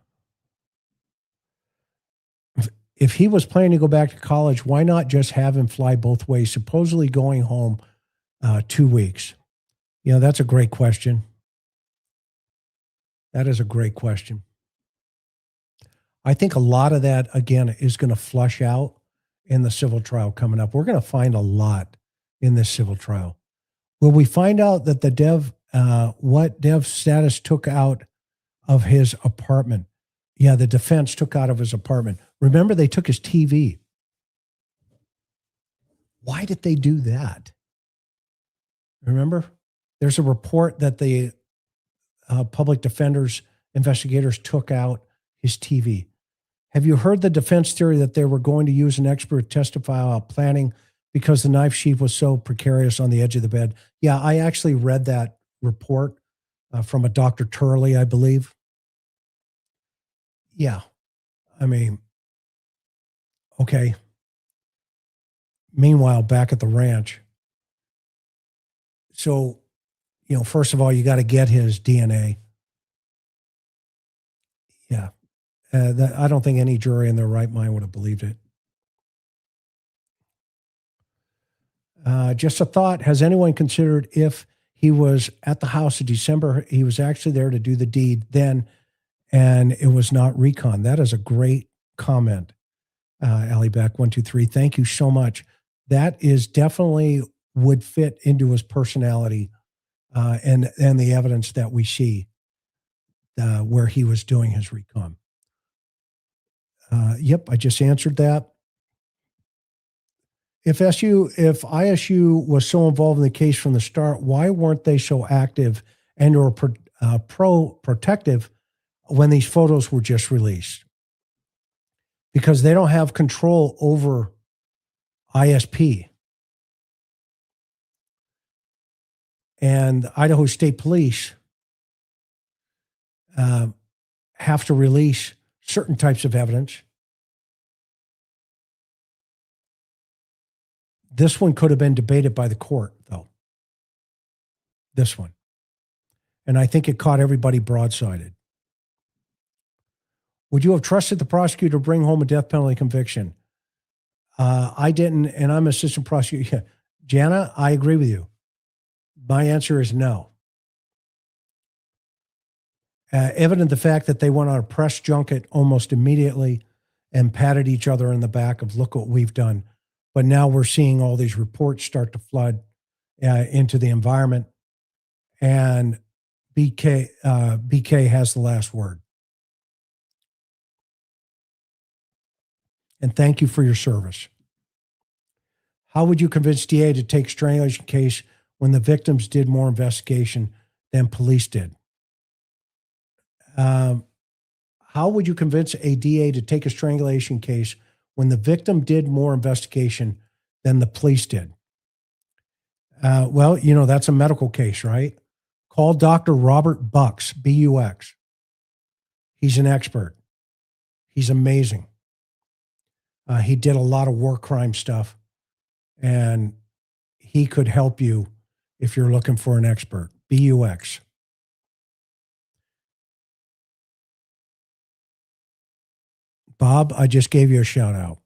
If he was planning to go back to college, why not just have him fly both ways, supposedly going home 2 weeks? That's a great question. That is a great question. I think a lot of that, again, is going to flush out in the civil trial coming up. We're going to find a lot in this civil trial. Will we find out that the Dev, what Dev Status took out of his apartment? Yeah, the defense took out of his apartment. Remember, they took his TV. Why did they do that? Remember, there's a report that the public defenders, investigators took out his TV. Have you heard the defense theory that they were going to use an expert to testify about planning because the knife sheath was so precarious on the edge of the bed? Yeah, I actually read that report from a Dr. Turley, I believe. Yeah, I mean, okay. Meanwhile, back at the ranch. So, first of all, you got to get his DNA. Yeah. I don't think any jury in their right mind would have believed it. Just a thought. Has anyone considered if he was at the house in December, he was actually there to do the deed then, and it was not recon? That is a great comment, Alleyback 123. Thank you so much. That is definitely would fit into his personality and the evidence that we see where he was doing his recon. Yep, I just answered that. If ISU was so involved in the case from the start, why weren't they so active and or protective when these photos were just released? Because they don't have control over ISP. And Idaho State Police have to release certain types of evidence. This one could have been debated by the court, though. This one. And I think it caught everybody broadsided. Would you have trusted the prosecutor to bring home a death penalty conviction? I didn't, and I'm assistant prosecutor. Jana, I agree with you. My answer is no. Evident the fact that they went on a press junket almost immediately and patted each other in the back of, look what we've done. But now we're seeing all these reports start to flood into the environment. And BK has the last word. And thank you for your service. How would you convince DA to take strangulation case when the victims did more investigation than police did? How would you convince a DA to take a strangulation case when the victim did more investigation than the police did? Well, that's a medical case, right? Call Dr. Robert Bucks, B-U-X. He's an expert. He's amazing. He did a lot of war crime stuff, and he could help you if you're looking for an expert. B-U-X. Bob, I just gave you a shout out.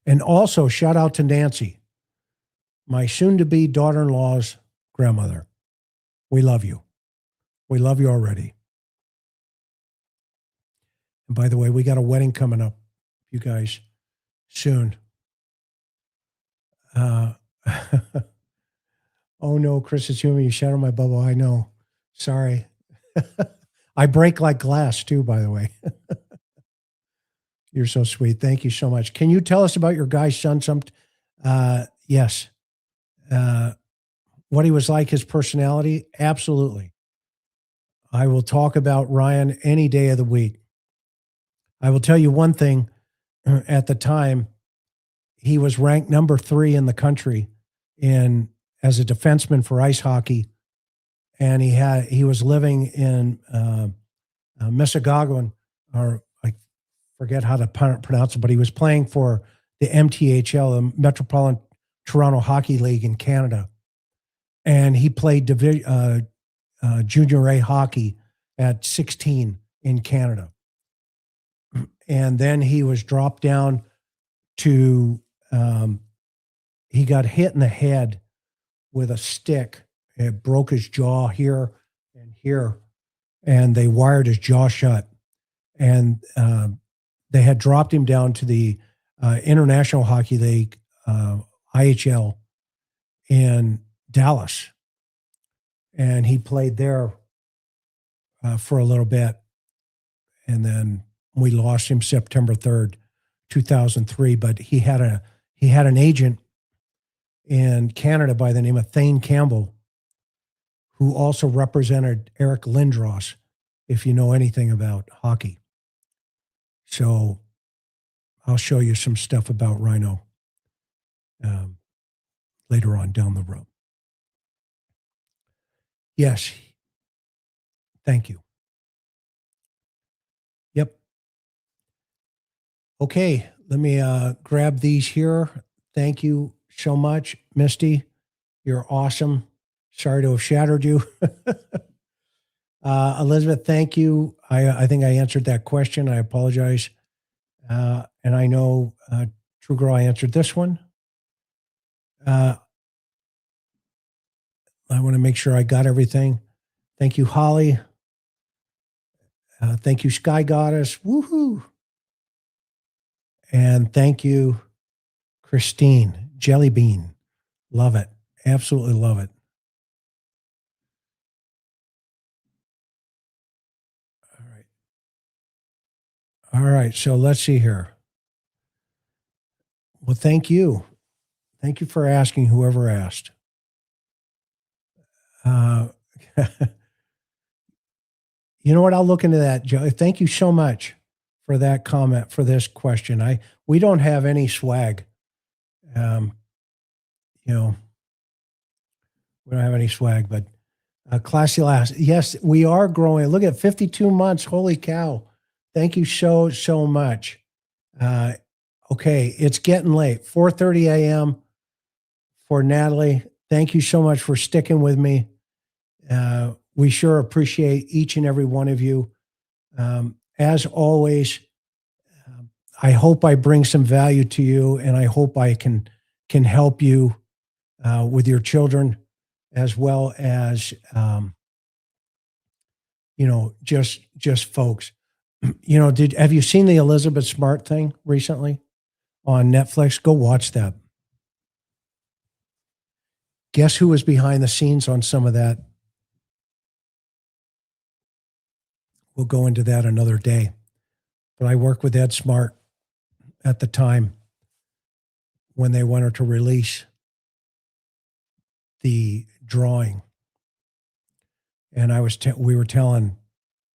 And also shout out to Nancy, my soon-to-be daughter-in-law's grandmother. We love you. We love you already. And by the way, we got a wedding coming up, you guys, soon. Oh no, Chris, it's you. You shattered my bubble. I know. Sorry. I break like glass too, by the way. You're so sweet. Thank you so much. Can you tell us about your guy's son? Yes. What he was like, his personality? Absolutely. I will talk about Ryan any day of the week. I will tell you one thing. At the time, he was ranked number 3 in the country as a defenseman for ice hockey. And he was living in Mississauga, or I forget how to pronounce it, but he was playing for the MTHL, the Metropolitan Toronto Hockey League in Canada. And he played junior A hockey at 16 in Canada. And then he was dropped down to, he got hit in the head with a stick. It broke his jaw here and here, and they wired his jaw shut. And they had dropped him down to the International Hockey League, IHL, in Dallas. And he played there for a little bit. And then we lost him September 3rd, 2003. But he had an agent in Canada by the name of Thane Campbell, who also represented Eric Lindros, if you know anything about hockey. So I'll show you some stuff about Rhino later on down the road. Yes. Thank you. Yep. Okay, let me grab these here. Thank you so much, Misty. You're awesome. Sorry to have shattered you. Elizabeth, thank you. I think I answered that question. I apologize. And I know, True Girl, I answered this one. I want to make sure I got everything. Thank you, Holly. Thank you, Sky Goddess. Woohoo. And thank you, Christine. Jelly Bean. Love it. Absolutely love it. All right. So let's see here. Well, thank you. Thank you for asking, whoever asked. You know what? I'll look into that, Joe. Thank you so much for that comment, for this question. We don't have any swag. We don't have any swag, but classy last. Yes, we are growing. Look at 52 months. Holy cow. Thank you so, so much. Okay, it's getting late. 4:30 a.m. for Natalie. Thank you so much for sticking with me. We sure appreciate each and every one of you. As always, I hope I bring some value to you, and I hope I can help you with your children, as well as just folks. Have you seen the Elizabeth Smart thing recently on Netflix? Go watch that. Guess who was behind the scenes on some of that we'll go into that another day. But I worked with Ed Smart at the time when they wanted to release the drawing. And we were telling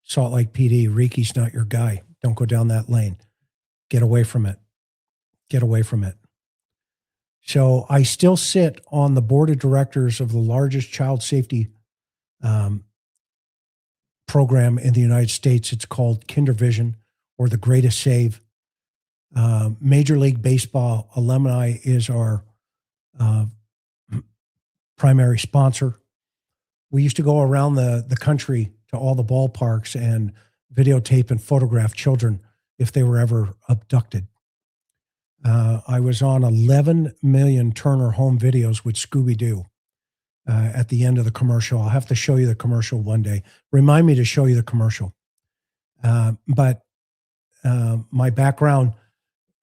Salt Lake PD, Riki's not your guy. Don't go down that lane. Get away from it. Get away from it. So I still sit on the board of directors of the largest child safety program in the United States. It's called KinderVision, or The Greatest Save. Major League Baseball Alumni is our primary sponsor. We used to go around the country to all the ballparks and videotape and photograph children if they were ever abducted. I was on 11 million Turner home videos with Scooby-Doo at the end of the commercial. I'll have to show you the commercial one day. Remind me to show you the commercial. But my background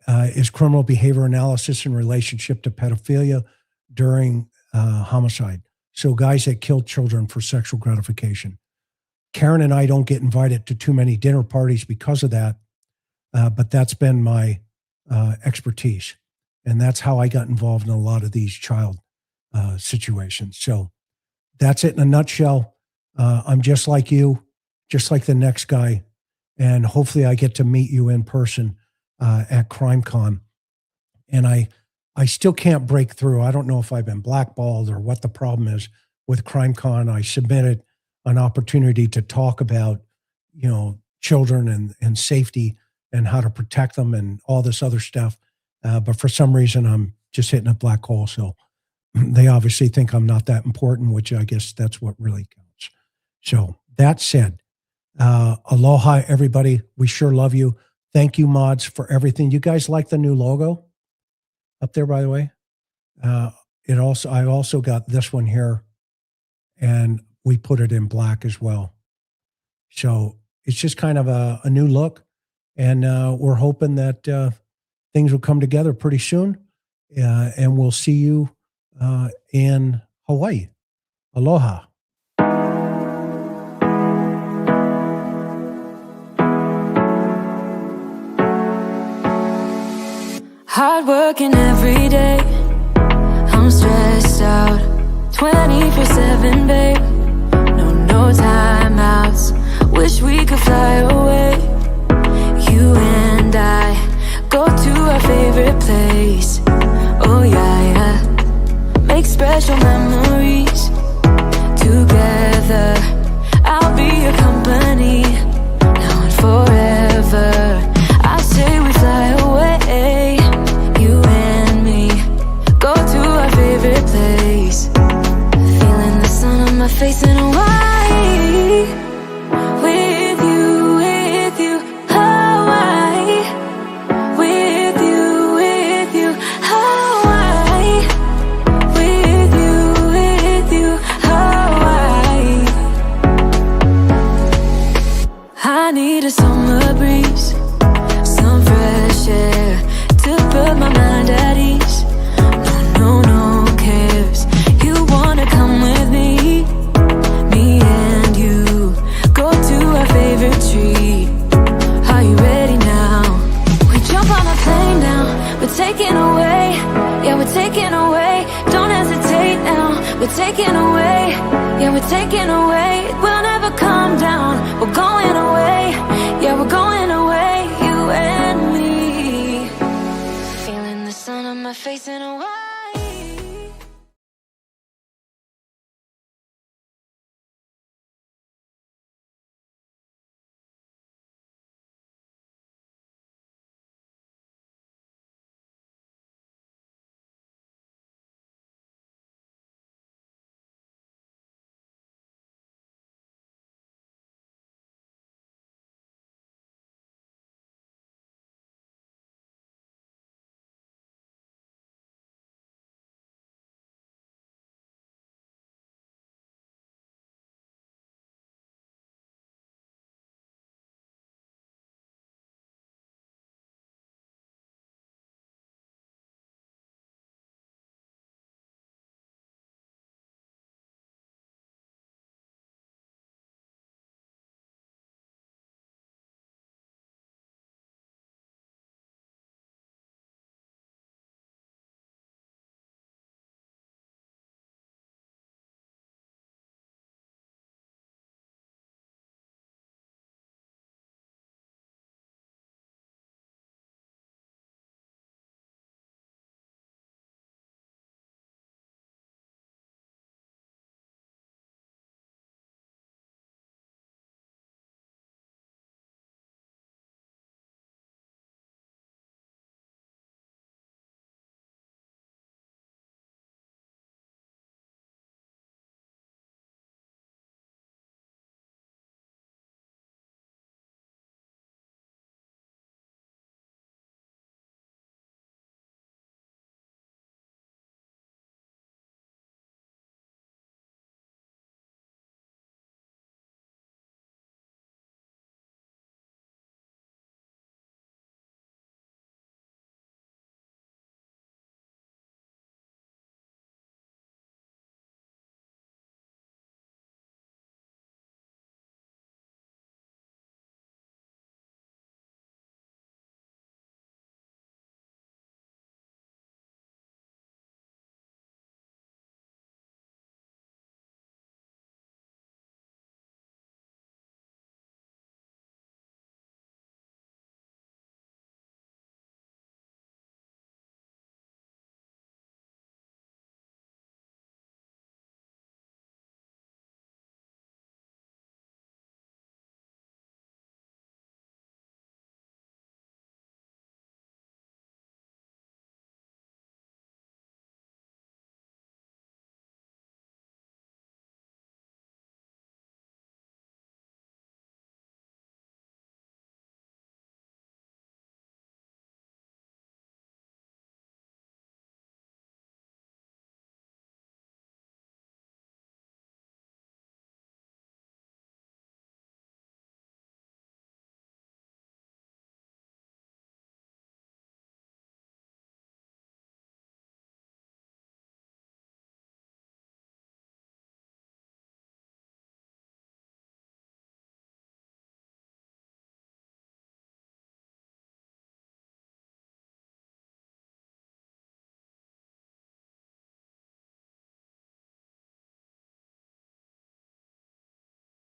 is criminal behavior analysis in relationship to pedophilia during homicide. So guys that kill children for sexual gratification. Karen and I don't get invited to too many dinner parties because of that, but that's been my expertise. And that's how I got involved in a lot of these child situations. So that's it in a nutshell. I'm just like you, just like the next guy. And hopefully I get to meet you in person at CrimeCon. And I still can't break through. I don't know if I've been blackballed or what the problem is with CrimeCon. I submitted an opportunity to talk about, children and safety and how to protect them and all this other stuff. But for some reason, I'm just hitting a black hole. So they obviously think I'm not that important, which I guess that's what really counts. So that said, aloha, everybody. We sure love you. Thank you, mods, for everything. You guys like the new logo up there, by the way? I also got this one here, and we put it in black as well. So it's just kind of a new look, and we're hoping that things will come together pretty soon, and we'll see you in Hawaii. Aloha. Hard working every day, I'm stressed out 24/7, babe. No timeouts, wish we could fly away. You and I go to our favorite place. Oh yeah, make special memories together. I'll be your company now and forever. I say we fly away, you and me, go to our favorite place. Feeling the sun on my face in Hawaii. With you, Hawaii. With you, Hawaii. With you, Hawaii. I need a summer breeze, some fresh air to put my mind at ease. No cares. You wanna come with me? Me and you go to our favorite tree. Are you ready now? We jump on a plane now. We're taking away. Yeah, we're taking away. Don't hesitate now. We're taking away. Yeah, we're taking away. We'll never come down. We're going away. Yeah, we're going